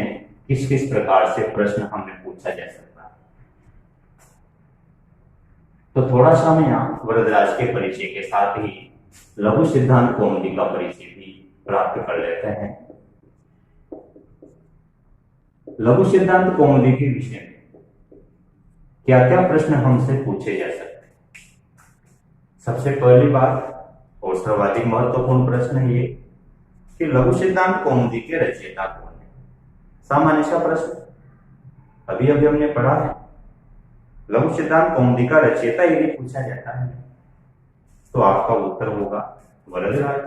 किस किस प्रकार से प्रश्न हमें पूछा जा सकता है। तो थोड़ा सा हम यहाँ वरदराज के परिचय के साथ ही लघु सिद्धांत कौमुदी का परिचय भी प्राप्त कर लेते हैं। लघु सिद्धांत कौमुदी के विषय में क्या क्या प्रश्न हमसे पूछे जा सकते हैं। सबसे पहली बात और सर्वाधिक महत्वपूर्ण प्रश्न है ये कि लघु सिद्धांत कौमुदी के रचयिता कौन है। सामान्य सा प्रश्न अभी अभी हमने पढ़ा है। लघु सिद्धांत कौमुदी का रचयिता यदि पूछा जाता है तो आपका उत्तर होगा वरदराज।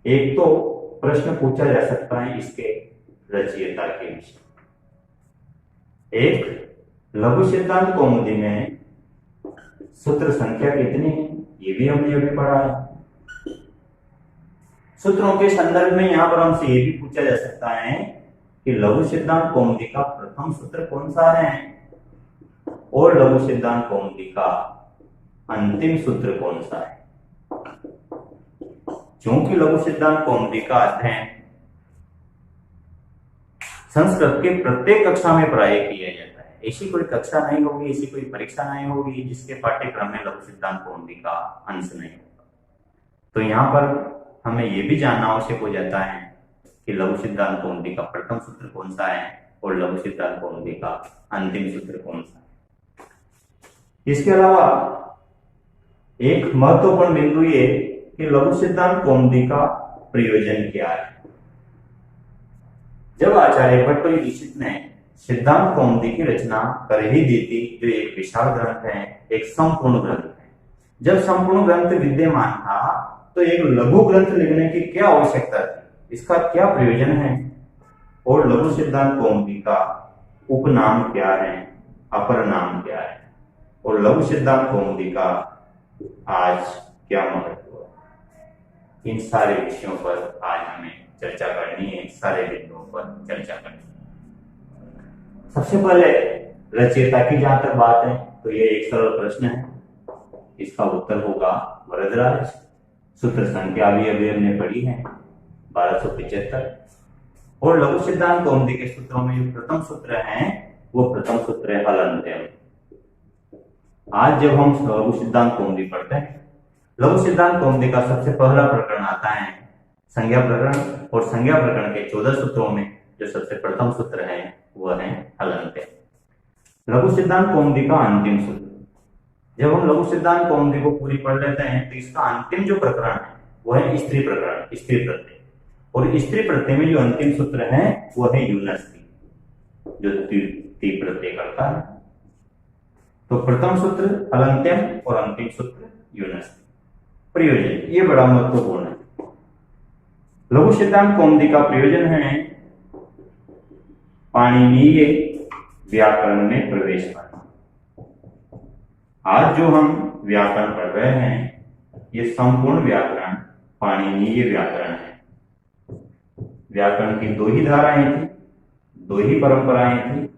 एक तो प्रश्न पूछा जा सकता है इसके रचयिता के विषय। एक, लघु सिद्धांत कौमुदी में सूत्र संख्या कितनी है, ये भी हमने अभी पढ़ा है। सूत्रों के संदर्भ में यहां पर हमसे ये भी पूछा जा सकता है कि लघु सिद्धांत कौमुदी का प्रथम सूत्र कौन सा है और लघु सिद्धांत कौमुदी का अंतिम सूत्र कौन सा है। क्योंकि लघु सिद्धांत कौमुदी का अध्ययन संस्कृत के प्रत्येक कक्षा में प्राय किया जाता है। ऐसी कोई कक्षा नहीं होगी, ऐसी कोई परीक्षा नहीं होगी जिसके पाठ्यक्रम में लघु सिद्धांत कौमुदी का अंश नहीं होगा। तो यहाँ पर हमें यह भी जानना आवश्यक हो जाता है कि लघु सिद्धांत कौमुदी का प्रथम सूत्र कौन सा है और लघु सिद्धांत कौमुदी का अंतिम सूत्र कौन सा है। इसके अलावा एक महत्वपूर्ण बिंदु ये कि लघु सिद्धांत कौमुदी का प्रयोजन क्या है। जब आचार्य भट्टोजीषित ने सिद्धांत कौमुदी की रचना कर ही दी थी, जो एक विशाल ग्रंथ है, एक संपूर्ण ग्रंथ है। जब संपूर्ण ग्रंथ विद्यमान था तो एक लघु ग्रंथ लिखने की क्या आवश्यकता थी, इसका क्या प्रयोजन है और लघु सिद्धांत कौमुदी का उपनाम क्या है, अपर नाम क्या है और लघु सिद्धांत कौमुदी का आज क्या महत्व है। इन सारे विषयों पर आज हमें चर्चा करनी है, सारे बिंदुओं पर चर्चा करनी है। सबसे पहले रचयिता की जहां तक बात है तो ये एक सरल प्रश्न है इसका उत्तर होगा वरदराज। सूत्र संख्या भी अभी हमने पढ़ी है 1275। और लघु सिद्धांत कौमुदी के सूत्रों में जो प्रथम सूत्र है वो प्रथम सूत्र है हलंत्यम। आज जब हम लघु सिद्धांत कौमुदी पढ़ते हैं, लघु सिद्धांत कौमुदी का सबसे पहला प्रकरण आता है संज्ञा प्रकरण, और संज्ञा प्रकरण के 14 सूत्रों में जो सबसे प्रथम सूत्र है वह है हलंत्यम। लघु सिद्धांत कौमुदी का अंतिम सूत्र, जब हम लघु सिद्धांत कौमुदी को पूरी पढ़ लेते हैं तो इसका अंतिम जो प्रकरण है वह है स्त्री प्रकरण, स्त्री प्रत्यय। और स्त्री प्रत्यय में जो अंतिम सूत्र है वह है यूनस्ती, जो ती प्रत्यय करता है। तो प्रथम सूत्र हलंत्यम और अंतिम सूत्र यूनस्ती। प्रयोजन ये बड़ा महत्वपूर्ण है। लघु सिद्धांत कौमुदी का प्रयोजन है पाणिनीय व्याकरण में प्रवेश करना। आज जो हम व्याकरण पढ़ रहे हैं ये संपूर्ण व्याकरण पाणिनीय व्याकरण है। व्याकरण की दो ही धाराएं थी, दो ही परंपराएं थी,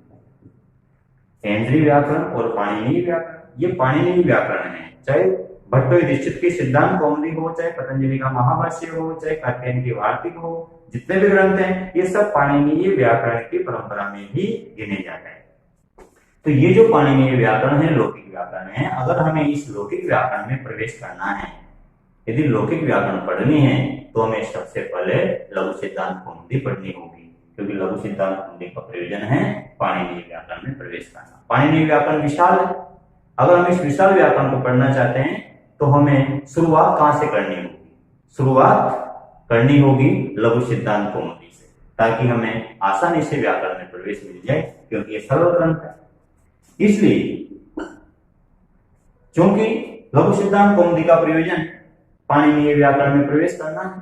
ऐन्द्रीय व्याकरण और पाणिनीय व्याकरण। ये पाणिनीय व्याकरण है, चाहे भट्टो दीक्षित की सिद्धांत कौमुदी हो, चाहे पतंजलि का महाभाष्य हो, चाहे कात्यायन की वार्तिक हो, जितने भी ग्रंथ हैं ये सब पाणिनीय व्याकरण की परंपरा में ही गिने जाते हैं। तो ये जो पाणिनीय व्याकरण है लौकिक व्याकरण है। अगर हमें इस लौकिक व्याकरण में प्रवेश करना है, यदि लौकिक व्याकरण पढ़नी है तो हमें सबसे पहले लघु सिद्धांत कौमुदी पढ़नी होगी, क्योंकि लघु सिद्धांत कौमुदी का प्रयोजन है पाणिनीय व्याकरण में प्रवेश करना। पाणिनीय व्याकरण विशाल है। अगर हम इस विशाल व्याकरण को पढ़ना चाहते हैं तो हमें शुरुआत कहां से करनी होगी? शुरुआत करनी होगी लघु सिद्धांत कौमुदी से, ताकि हमें आसानी से व्याकरण में प्रवेश मिल जाए, क्योंकि ये सरल ग्रंथ है। इसलिए क्योंकि लघु सिद्धांत कौमुदी का प्रयोजन पाणिनीय व्याकरण में प्रवेश करना है,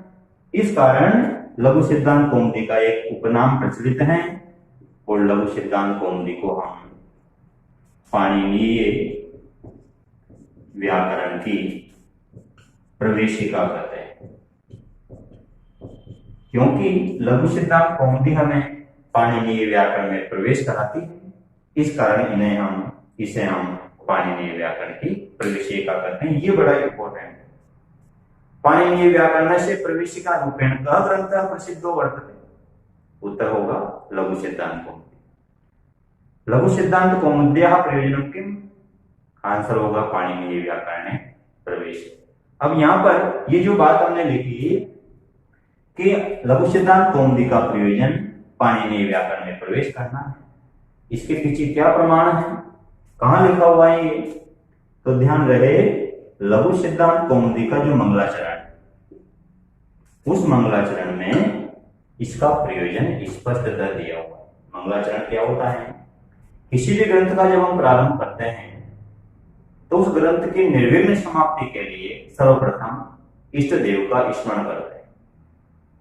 इस कारण लघु सिद्धांत कौमुदी का एक उपनाम प्रचलित है और लघु सिद्धांत कौमुदी को हम पाणिनीय व्याकरण की प्रवेशिका कहते हैं। क्योंकि लघु सिद्धांत कौमुदी हमें पाणिनीय व्याकरण में प्रवेश कराती है, इस कारण इसे हम पाणिनीय व्याकरण की प्रवेशिका कहते हैं। ये बड़ा इंपॉर्टेंट है। पाणिनीय व्याकरण से प्रवेशिका रूपेण कः ग्रंथः प्रसिद्धो वर्तते? उत्तर होगा लघु सिद्धांत कौमुदी। लघु सिद्धांत कौमुद्याः प्रयोजनं किम्? आंसर होगा पाणिनीय व्याकरण प्रवेश। अब यहां पर ये जो बात हमने लिखी कि लघु सिद्धांत कौमुदी का प्रयोजन पाणिनीय व्याकरण में प्रवेश करना है, इसके पीछे क्या प्रमाण है, कहां लिखा हुआ है ये? तो ध्यान रहे, लघु सिद्धांत कौमुदी का जो मंगलाचरण, उस मंगलाचरण में इसका प्रयोजन स्पष्टतः दिया हुआ है। मंगलाचरण क्या होता है? किसी भी ग्रंथ का जब हम प्रारंभ करते हैं तो उस ग्रंथ की निर्विघ्न समाप्ति के लिए सर्वप्रथम इष्ट देव का स्मरण करते हैं,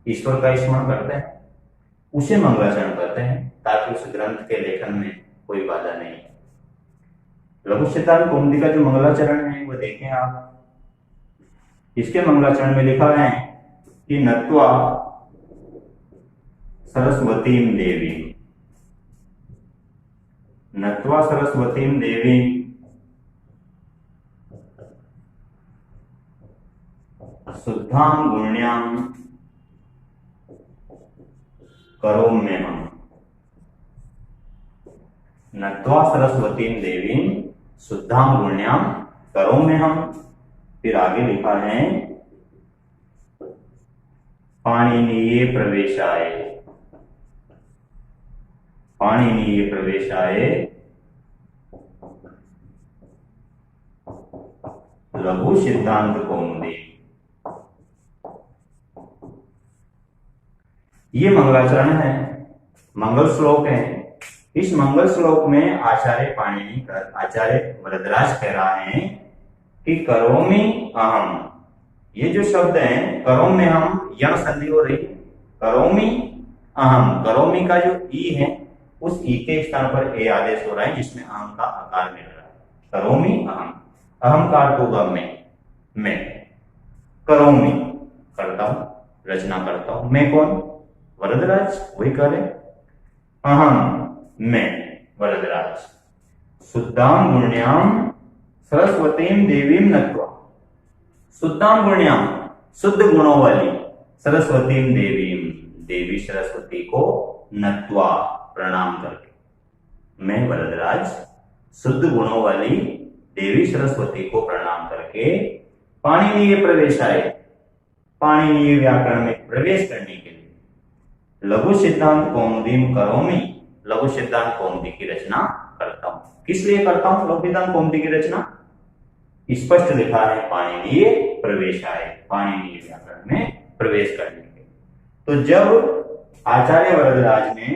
ईश्वर का स्मरण करते हैं, उसे मंगलाचरण करते हैं, ताकि उस ग्रंथ के लेखन में कोई बाधा नहीं है। लघु सिद्धांत कौमुदी का जो मंगलाचरण है वो देखें आप। इसके मंगलाचरण में लिखा है कि नत्वा सरस्वतीं देवी, नत्वा सरस्वतीं देवी शुद्धां गुण्यां करोम्यहम्। नत्वा सरस्वतीं देवीं शुद्धां गुण्यां करोम्यहम्। फिर आगे लिखा है पाणिनीय प्रवेशाय, पाणिनीय प्रवेशाय लघु सिद्धांत कौमुदी। ये मंगलाचरण है, मंगल श्लोक है। इस मंगल श्लोक में आचार्य वरदराज कह रहा है कि करोमि अहम, ये जो शब्द है करोम में हम यण संधि हो रही है, करोमि अहम, करोमि का जो ई है उस ई के स्थान पर ए आदेश हो रहा है, जिसमें अहम का आकार मिल रहा है। करोमि अहम, अहम का अर्थ होगा मैं करोमि करता हूं, रचना करता हूं। मैं कौन? वरदराज, वही करे। अहम मैं वरदराज, शुद्धां गुण्यां सरस्वतीम देवीम नत्वा, शुद्धाम गुण्याम, शुद्ध गुणों वाली, सरस्वतीम देवीम, देवी सरस्वती को नत्वा, प्रणाम करके, मैं वरदराज शुद्ध गुणों वाली देवी सरस्वती को प्रणाम करके पाणिनीय प्रवेशाय, पाणिनीय व्याकरण में प्रवेश करने के लिए लघु सिद्धांत कौमुदीम करोमि, लघु सिद्धांत कौमुदी की रचना करता हूं। किस लिए करता हूं लघु सिद्धांत कौमुदी की रचना? स्पष्ट लिखा है पाणिनीय प्रवेशाय, पाणिनीय व्याकरण में प्रवेश करने के। तो जब आचार्य वरदराज ने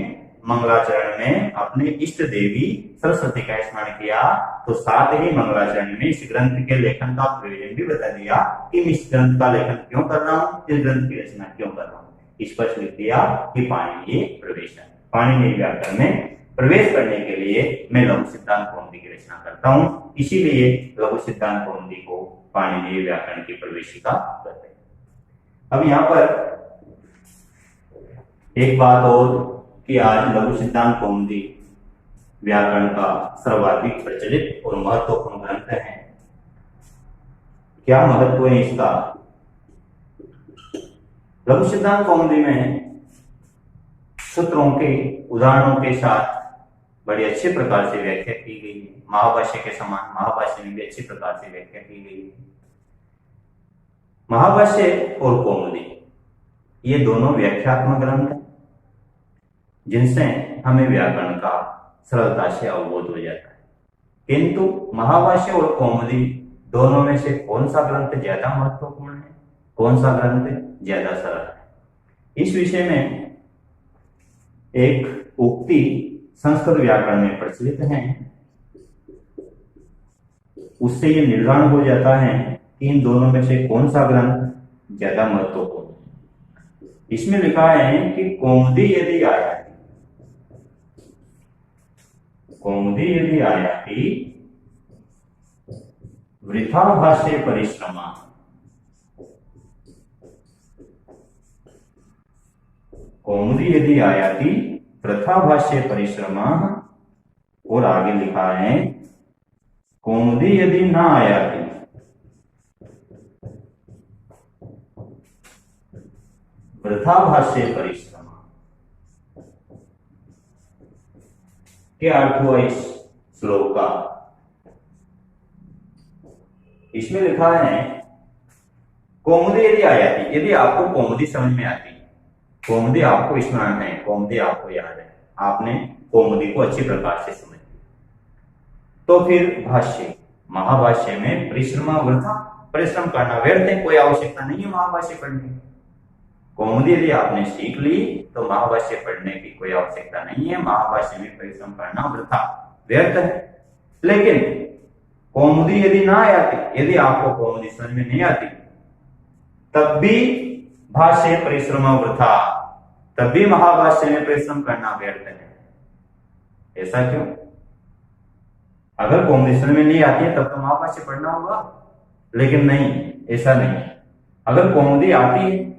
मंगलाचरण में अपने इष्ट देवी सरस्वती का स्मरण किया, तो साथ ही मंगलाचरण में इस ग्रंथ के लेखन का प्रयोजन भी बता दिया कि मैं इस ग्रंथ का लेखन क्यों कर रहा हूं, इस ग्रंथ की रचना क्यों कर रहा हूं। स्पष्ट लिख दिया कि पाणिनीय प्रवेश, पाणिनीय व्याकरण में प्रवेश करने के लिए मैं लघु सिद्धांत कौमुदी की रचना करता हूं, इसीलिए लघु सिद्धांत कौमुदी को पाणिनीय व्याकरण की प्रवेशिका कहते हैं। अब यहाँ पर एक बात और कि आज लघु सिद्धांत कौमुदी व्याकरण का सर्वाधिक प्रचलित और महत्वपूर्ण ग्रंथ है। क्या महत्व है इसका? लघु सिद्धांत कौमुदी में सूत्रों के उदाहरणों के साथ बड़ी अच्छे प्रकार से व्याख्या की गई है। महाभाष्य के समान महाभाष्य में भी अच्छी प्रकार से व्याख्या की गई है। महाभाष्य और कौमुदी ये दोनों व्याख्यात्मक ग्रंथ हैं, जिनसे हमें व्याकरण का सरलता से अवबोध हो जाता है। किंतु महाभाष्य और कौमुदी दोनों में से कौन सा ग्रंथ ज्यादा महत्वपूर्ण है, कौन सा ग्रंथ ज्यादा सरल है, इस विषय में एक उक्ति संस्कृत व्याकरण में प्रचलित है। उससे ये निर्धारण हो जाता है कि इन दोनों में से कौन सा ग्रंथ ज्यादा महत्वपूर्ण है। इसमें लिखा है कि कौमुदी यदि आयाति, कौमुदी यदि आयाति वृथा भाष्ये परिश्रमा, कौमुदी यदि आयाति वृथा भाष्ये परिश्रमा, और आगे लिखा है कौमुदी यदि न आयाति वृथा भाष्ये परिश्रमा। क्या अर्थ हुआ इस श्लोक का? इसमें लिखा है कौमुदी यदि आयाति, यदि आपको कौमुदी समझ में आती, कौमुदी आपको स्मरण है, कौमुदी आपको याद है, आपने कौमुदी को अच्छी प्रकार से समझ लिया, तो फिर भाष्य महाभाष्य में परिश्रम वृथा, परिश्रम करना व्यर्थ है, कोई आवश्यकता नहीं है महाभाष्य पढ़ने की। कौमुदी यदि आपने सीख ली तो महाभाष्य पढ़ने की कोई आवश्यकता नहीं है, महाभाष्य में परिश्रम करना वृथा व्यर्थ है। लेकिन कौमुदी यदि ना आती, यदि आपको कौमुदी समझ में नहीं आती, तब भी भाष्य परिश्रम वृथा, तब भी महाभाष्य में परिश्रम करना व्यर्थ है। ऐसा क्यों? अगर कौमुदी समझ में नहीं आती है तब तो महाभाष्य पढ़ना होगा, लेकिन नहीं, ऐसा नहीं है। अगर कौमुदी आती है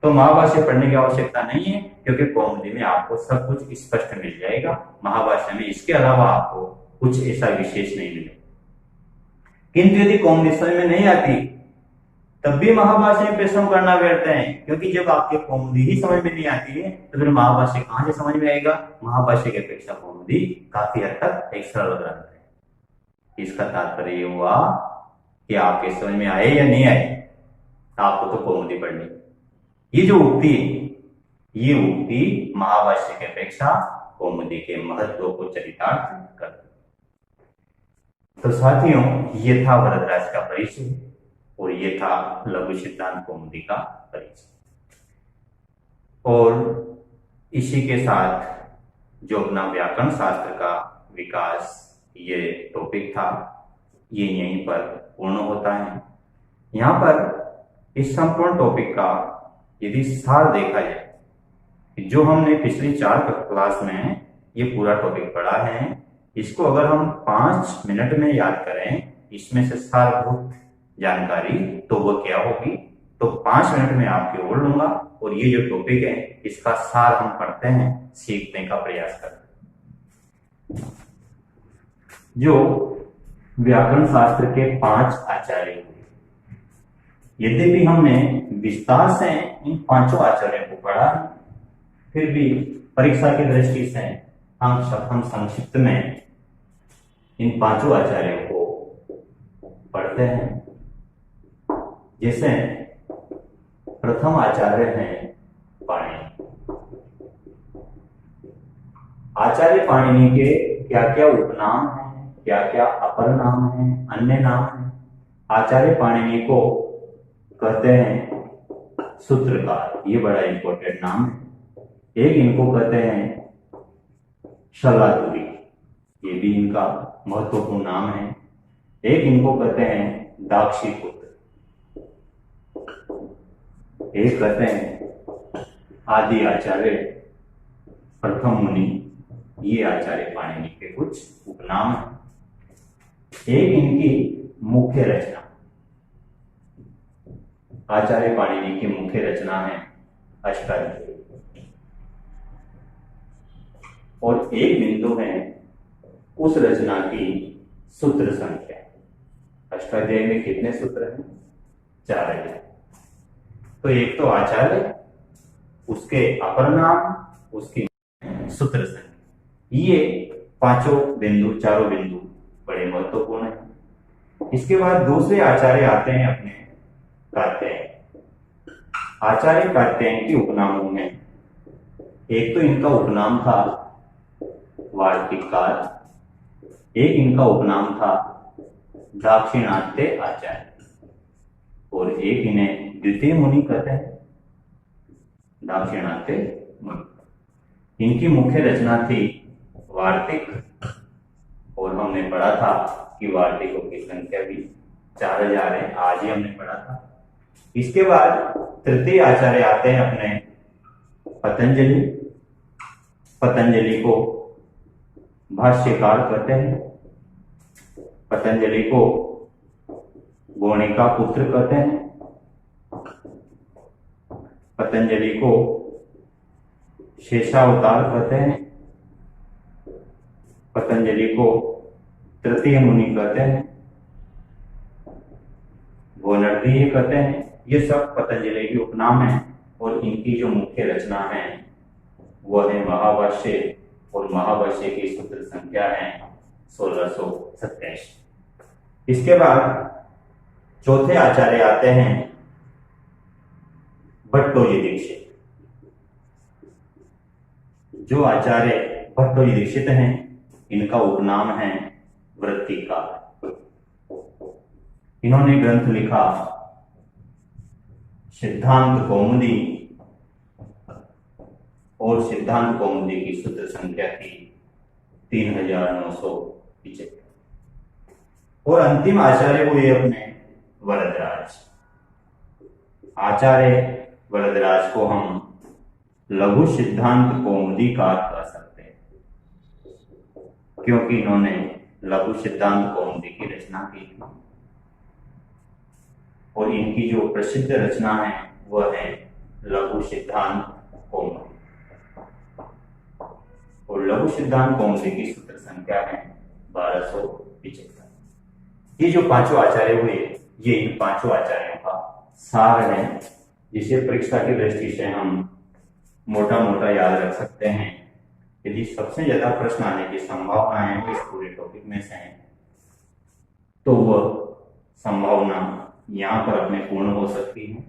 तो महाभाष्य पढ़ने की आवश्यकता नहीं है, क्योंकि कौमुदी में आपको सब कुछ स्पष्ट मिल जाएगा, महाभाष्य में इसके अलावा आपको कुछ ऐसा विशेष नहीं मिलेगा। किंतु यदि कौमुदी समझ में नहीं आती तब भी महाभाष्य में परिश्रम करना व्यर्थ है, क्योंकि जब आपके कौमुदी ही समझ में नहीं आती है तो फिर महाभाष्य कहां से समझ में आएगा? महाभाष्य की अपेक्षा कौमुदी काफी हद तक एक सरल ग्रंथ है। इसका तात्पर्य ये हुआ कि आपके समझ में आए या नहीं आए, आपको तो कौमुदी पढ़नी। ये जो उक्ति है, ये उक्ति महाभाष्य की अपेक्षा कौमुदी के महत्व को चरितार्थ करती। तो साथियों, ये था वरदराज का परिचय और ये था लघु सिद्धांत कौमुदी का परिचय। और इसी के साथ जो अपना व्याकरण शास्त्र का विकास ये टॉपिक था, ये यहीं पर पूर्ण होता है। यहाँ पर इस संपूर्ण टॉपिक का यदि सार देखा जाए, जो हमने पिछली 4 क्लास में ये पूरा टॉपिक पढ़ा है, इसको अगर हम 5 मिनट में याद करें, इसमें से सारभूत जानकारी तो वो क्या होगी, तो 5 मिनट में आपके ओर लूंगा और ये जो टॉपिक है इसका सार हम पढ़ते हैं, सीखने का प्रयास करते हैं। जो व्याकरण शास्त्र के 5 आचार्य हुए। यद्यपि हमने विस्तार से इन 5 आचार्यों को पढ़ा, फिर भी परीक्षा की दृष्टि से हम संक्षिप्त में इन 5 आचार्यों को पढ़ते हैं। जैसे प्रथम आचार्य हैं पाणिनि। आचार्य पाणिनि के क्या क्या उपनाम हैं, क्या क्या अपर नाम हैं, अन्य नाम हैं। आचार्य पाणिनि को कहते हैं सूत्रकार, ये बड़ा इंपॉर्टेंट नाम है। एक इनको कहते हैं शलाधुरी, ये भी इनका महत्वपूर्ण नाम है। एक इनको कहते हैं दाक्षीपुत्र, एक कहते हैं आदि आचार्य, प्रथम मुनि। ये आचार्य पाणिनि के कुछ उपनाम हैं। एक इनकी मुख्य रचना, आचार्य पाणिनि की मुख्य रचना है अष्टाध्यायी, और एक बिंदु है उस रचना की सूत्र संख्या। अष्टाध्यायी में कितने सूत्र हैं? 4 हैं। तो एक तो आचार्य, उसके अपर नाम, उसकी सूत्र संख्या, ये 5 बिंदु, 4 बिंदु बड़े महत्वपूर्ण हैं। इसके बाद दूसरे आचार्य आते हैं अपने कात्यायन। आचार्य कात्यायन के उपनामों में एक तो इनका उपनाम था वार्तिककार, एक इनका उपनाम था दाक्षिणात्य आचार्य, और एक इन्हें द्वितीय मुनि कहते हैं, दाक्षिणात्य मुनि। इनकी मुख्य रचना थी वार्तिक, और हमने पढ़ा था कि वार्तिकों की संख्या भी 4000 है, आज ही हमने पढ़ा था। इसके बाद तृतीय आचार्य आते हैं अपने पतंजलि। पतंजलि को भाष्यकार कहते हैं, पतंजलि को गौणिका पुत्र कहते हैं, पतंजलि को शेषावतार कहते हैं, पतंजलि को तृतीय मुनि कहते हैं, गोनर्दीय कहते हैं। ये सब पतंजलि के उपनाम हैं, और इनकी जो मुख्य रचना है वह है महाभाष्य, और महाभाष्य की सूत्र संख्या है 1627। इसके बाद चौथे आचार्य आते हैं भट्टोजी दीक्षित। जो आचार्य भट्टोजी दीक्षित हैं, इनका उपनाम है वृत्तिकार। इन्होंने ग्रंथ लिखा सिद्धांत कौमुदी, और सिद्धांत कौमुदी की सूत्र संख्या थी 3975। और अंतिम आचार्य हुए अपने वरदराज। आचार्य वरदराज को हम लघु सिद्धांत कौमुदीकार कह सकते हैं, क्योंकि इन्होंने लघु सिद्धांत कौमुदी की रचना की थी। और इनकी जो प्रसिद्ध रचना है वह है लघु सिद्धांत कौमुदी, और लघु सिद्धांत कौमुदी की सूत्र संख्या है 1275। ये जो 5 आचार्य हुए, ये इन 5 आचार्यों का सार है, जिसे परीक्षा की दृष्टि से हम मोटा मोटा याद रख सकते हैं। यदि सबसे ज्यादा प्रश्न आने की संभावनाएं इस पूरे टॉपिक में से हैं, तो वह संभावना यहाँ पर अपने पूर्ण हो सकती है।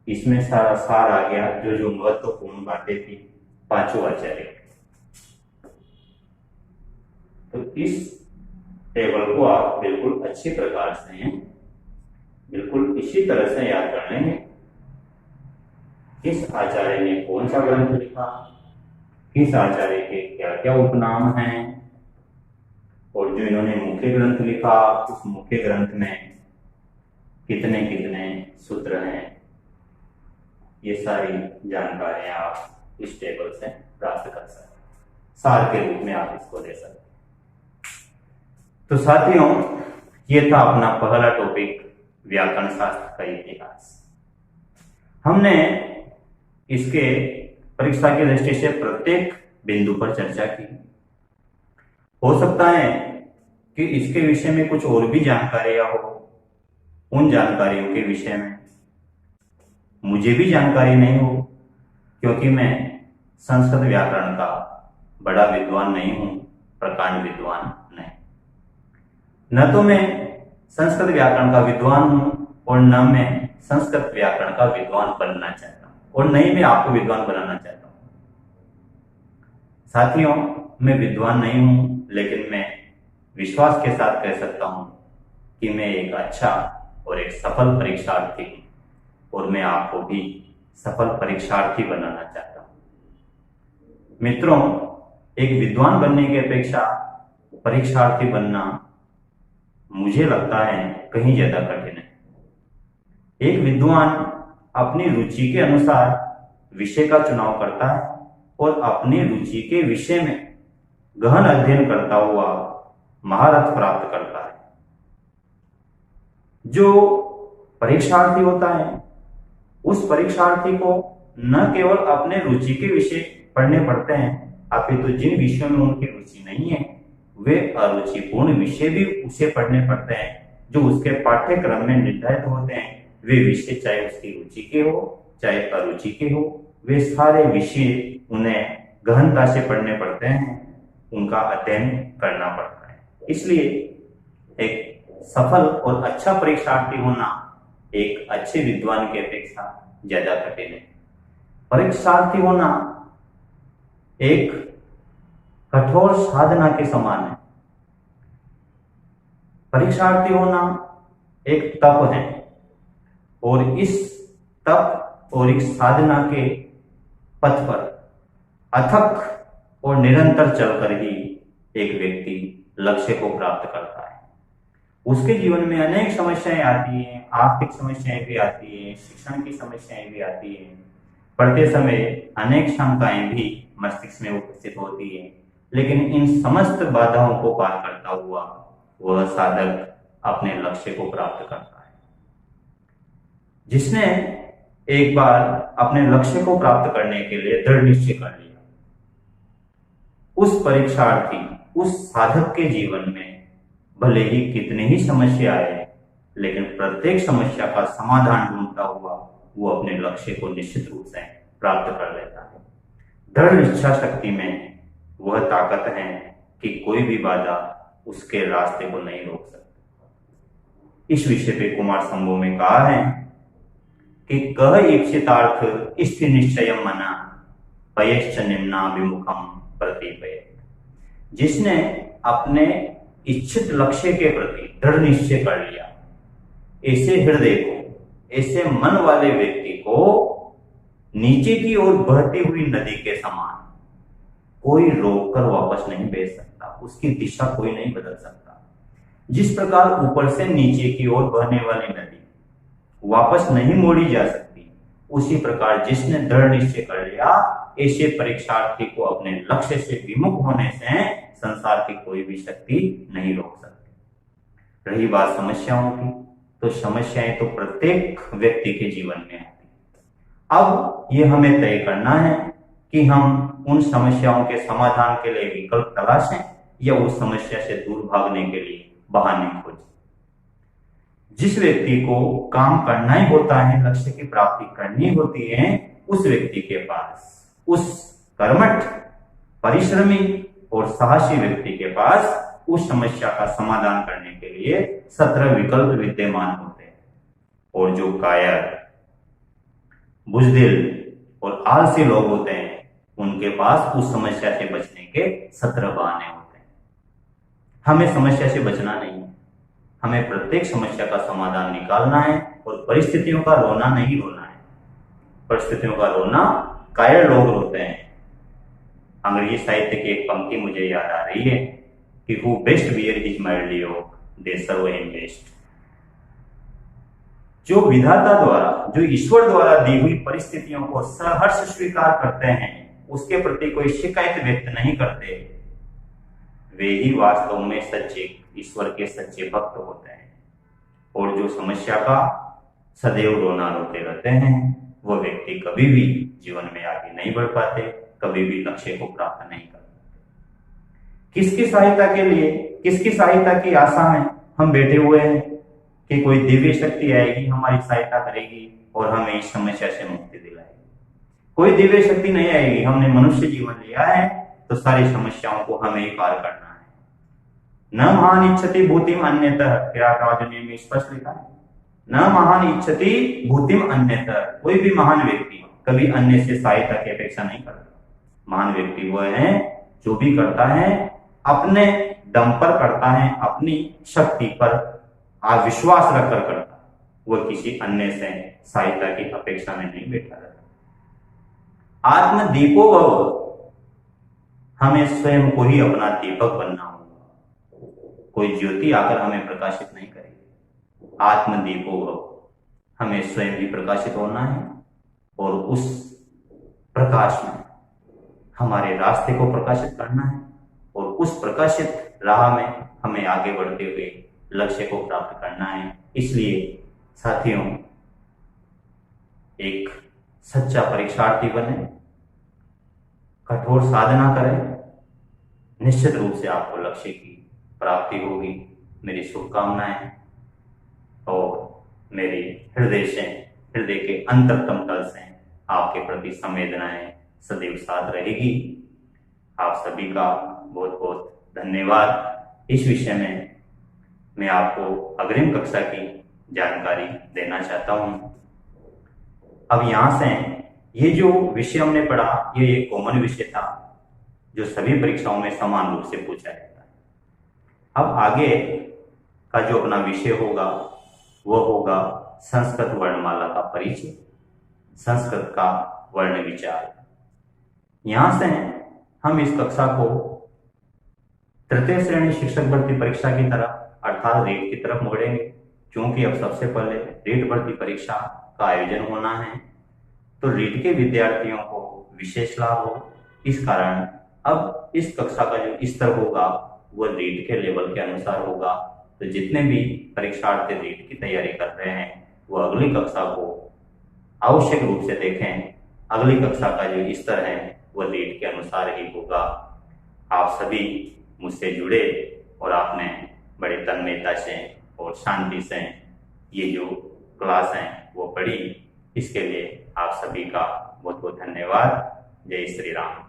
इसमें सारा सार आ गया, जो जो महत्वपूर्ण बातें थी 5 आचार्य। तो इस टेबल को आप बिल्कुल अच्छी प्रकार से, बिल्कुल इसी तरह से याद कर लेंगे। किस आचार्य ने कौन सा ग्रंथ लिखा, किस आचार्य के क्या क्या उपनाम हैं, और जो इन्होंने मुख्य ग्रंथ लिखा उस मुख्य ग्रंथ में कितने कितने सूत्र हैं, ये सारी जानकारियां आप इस टेबल से प्राप्त कर सकते हैं। सार के रूप में आप इसको ले सकते हैं। तो साथियों, ये था अपना पहला टॉपिक, व्याकरण शास्त्र का इतिहास। हमने इसके परीक्षा की दृष्टि से प्रत्येक बिंदु पर चर्चा की। हो सकता है कि इसके विषय में कुछ और भी जानकारियां हो, उन जानकारियों के विषय में मुझे भी जानकारी नहीं हो, क्योंकि मैं संस्कृत व्याकरण का बड़ा विद्वान नहीं हूं, प्रकांड विद्वान नहीं। न तो मैं संस्कृत व्याकरण का विद्वान हूं और न मैं संस्कृत व्याकरण का विद्वान बनना चाहता हूं, और न ही मैं आपको विद्वान बनाना चाहता हूं। साथियों, मैं विद्वान नहीं हूं, लेकिन मैं विश्वास के साथ कह सकता हूं कि मैं एक अच्छा और एक सफल परीक्षार्थी हूं, और मैं आपको भी सफल परीक्षार्थी बनाना चाहता हूं। मित्रों, एक विद्वान बनने की अपेक्षा परीक्षार्थी बनना मुझे लगता है कहीं ज्यादा कठिन है। एक विद्वान अपनी रुचि के अनुसार विषय का चुनाव करता है और अपनी रुचि के विषय में गहन अध्ययन करता हुआ महारथ प्राप्त करता है। जो परीक्षार्थी होता है, उस परीक्षार्थी को न केवल अपने रुचि के विषय पढ़ने पड़ते हैं, अपितु जिन विषयों में उनकी रुचि नहीं है वे अरुचिपूर्ण विषय भी उसे पढ़ने पड़ते हैं, जो उसके पाठ्यक्रम में निर्धारित होते हैं। वे विषय चाहे उसकी रुचि के हो चाहे अरुचि के हो, वे सारे विषय उन्हें गहनता से पढ़ने पड़ते हैं, उनका अध्ययन करना पड़ता है। इसलिए एक सफल और अच्छा परीक्षार्थी होना एक अच्छे विद्वान की अपेक्षा ज्यादा कठिन है। परीक्षार्थी होना एक कठोर साधना के समान है। परीक्षार्थी होना एक तप है, और इस तप और इस साधना के पथ पर अथक और निरंतर चलकर ही एक व्यक्ति लक्ष्य को प्राप्त करता है। उसके जीवन में अनेक समस्याएं आती हैं, आर्थिक समस्याएं भी आती हैं, शिक्षण की समस्याएं भी आती हैं, पढ़ते समय अनेक शंकाएं भी मस्तिष्क में उपस्थित होती हैं, लेकिन इन समस्त बाधाओं को पार करता हुआ वह साधक अपने लक्ष्य को प्राप्त करता है। जिसने एक बार अपने लक्ष्य को प्राप्त करने के लिए दृढ़ निश्चय कर लिया, उस परीक्षार्थी, उस साधक के जीवन में भले ही कितनी ही समस्या आए, लेकिन प्रत्येक समस्या का समाधान ढूंढता हुआ वो अपने लक्ष्य को निश्चित रूप से प्राप्त कर लेता है। दृढ़ इच्छा शक्ति में वह ताकत है कि कोई भी बाधा उसके रास्ते को नहीं रोक सकती। इस विषय पे कुमार संभव में कहा है कि कह ईप्सितार्थ स्थिर निश्चय मना पयश्च निम्नाभिमुखम प्रतिपयेत्। जिसने अपने इच्छित लक्ष्य के प्रति दृढ़ निश्चय कर लिया, ऐसे हृदय को, ऐसे मन वाले व्यक्ति को नीचे की ओर बहती हुई नदी के समान कोई रोककर वापस नहीं भेज सकता, उसकी दिशा कोई नहीं बदल सकता। जिस प्रकार ऊपर से नीचे की ओर बहने वाली नदी वापस नहीं मोड़ी जा सकती, उसी प्रकार जिसने दृढ़ निश्चय कर लिया, ऐसे परीक्षार्थी को अपने लक्ष्य से विमुख होने से संसार की कोई भी शक्ति नहीं रोक सकती। रही बात समस्याओं की, तो समस्याएं तो प्रत्येक व्यक्ति के जीवन में आती है। अब ये हमें तय करना है कि हम उन समस्याओं के समाधान के लिए विकल्प तलाशें या उस समस्या से दूर भागने के लिए बहाने खोजें। जिस व्यक्ति को काम करना ही होता है, लक्ष्य की प्राप्ति करनी होती है, उस व्यक्ति के पास, उस कर्मठ, परिश्रमी और साहसी व्यक्ति के पास उस समस्या का समाधान करने के लिए 17 विकल्प विद्यमान होते हैं। और जो कायर, बुजदिल और आलसी लोग होते हैं, उनके पास उस समस्या से बचने के 17 बहाने होते हैं। हमें समस्या से बचना नहीं है, हमें प्रत्येक समस्या का समाधान निकालना है और परिस्थितियों का रोना नहीं रोना है। परिस्थितियों का रोना कायर लोग रोते हैं। अंग्रेजी साहित्य की एक पंक्ति मुझे याद आ रही है कि who best bear his mild yoke they serve him best. जो विधाता द्वारा, जो ईश्वर द्वारा दी हुई परिस्थितियों को सहर्ष स्वीकार करते हैं, उसके प्रति कोई शिकायत व्यक्त नहीं करते, वे ही वास्तव में सच्चे ईश्वर के सच्चे भक्त होते हैं। और जो समस्या का सदैव रोना रोते रहते हैं, वह व्यक्ति कभी भी जीवन में आगे नहीं बढ़ पाते, कभी भी लक्ष्य को प्राप्त नहीं कर पाते। किसकी सहायता के लिए, किसकी सहायता की आशा में हम बैठे हुए हैं कि कोई दिव्य शक्ति आएगी, हमारी सहायता करेगी और हमें इस समस्या से मुक्ति दिलाएगी। कोई दिव्य शक्ति नहीं आएगी। हमने मनुष्य जीवन लिया है तो सारी समस्याओं को हमें ही पार करना है। न महान इच्छति भूतिम अन्यतः, किरातार्जुनीय में स्पष्ट लिखा है, न महान इच्छति भूतिम अन्यतः। कोई भी महान व्यक्ति कभी अन्य से सहायता की अपेक्षा नहीं करता। महान व्यक्ति वो है जो भी करता है अपने दम पर करता है, अपनी शक्ति पर विश्वास रखकर करता है, वह किसी अन्य से सहायता की अपेक्षा में नहीं बैठा रहता। आत्मदीपो भव, हमें स्वयं को ही अपना दीपक बनना होगा। कोई ज्योति आकर हमें प्रकाशित नहीं करेगी। आत्मदीपो भव, हमें स्वयं ही प्रकाशित होना है और उस प्रकाश में हमारे रास्ते को प्रकाशित करना है और उस प्रकाशित राह में हमें आगे बढ़ते हुए लक्ष्य को प्राप्त करना है। इसलिए साथियों, एक सच्चा परीक्षार्थी बने, कठोर साधना करें, निश्चित रूप से आपको लक्ष्य की प्राप्ति होगी। मेरी शुभकामनाएं और मेरी हृदय के अंतरतम तल से आपके प्रति संवेदनाएं सदैव साथ रहेगी। आप सभी का बहुत बहुत धन्यवाद। इस विषय में मैं आपको अग्रिम कक्षा की जानकारी देना चाहता हूं। अब यहां से ये जो विषय हमने पढ़ा, ये एक कॉमन विषय था जो सभी परीक्षाओं में समान रूप से पूछा जाता है। अब आगे का जो अपना विषय होगा वह होगा संस्कृत वर्णमाला का परिचय, संस्कृत का वर्ण विचार। यहां से हम इस कक्षा को तृतीय श्रेणी शिक्षक भर्ती परीक्षा की तरफ अर्थात रीट की तरफ मोड़ेंगे, क्योंकि अब सबसे पहले रीट भर्ती परीक्षा का आयोजन होना है तो रीट के विद्यार्थियों को विशेष लाभ हो। इस कारण अब इस कक्षा का जो स्तर होगा वह रीट के लेवल के अनुसार होगा। तो जितने भी परीक्षार्थी रीट की तैयारी कर रहे हैं वो अगली कक्षा को आवश्यक रूप से देखें। अगली कक्षा का जो स्तर है वह रीट के अनुसार ही होगा। आप सभी मुझसे जुड़े और आपने बड़े तन्मयता से और शांति से ये जो क्लास है वो पढ़ी, इसके लिए आप सभी का बहुत बहुत धन्यवाद। जय श्री राम।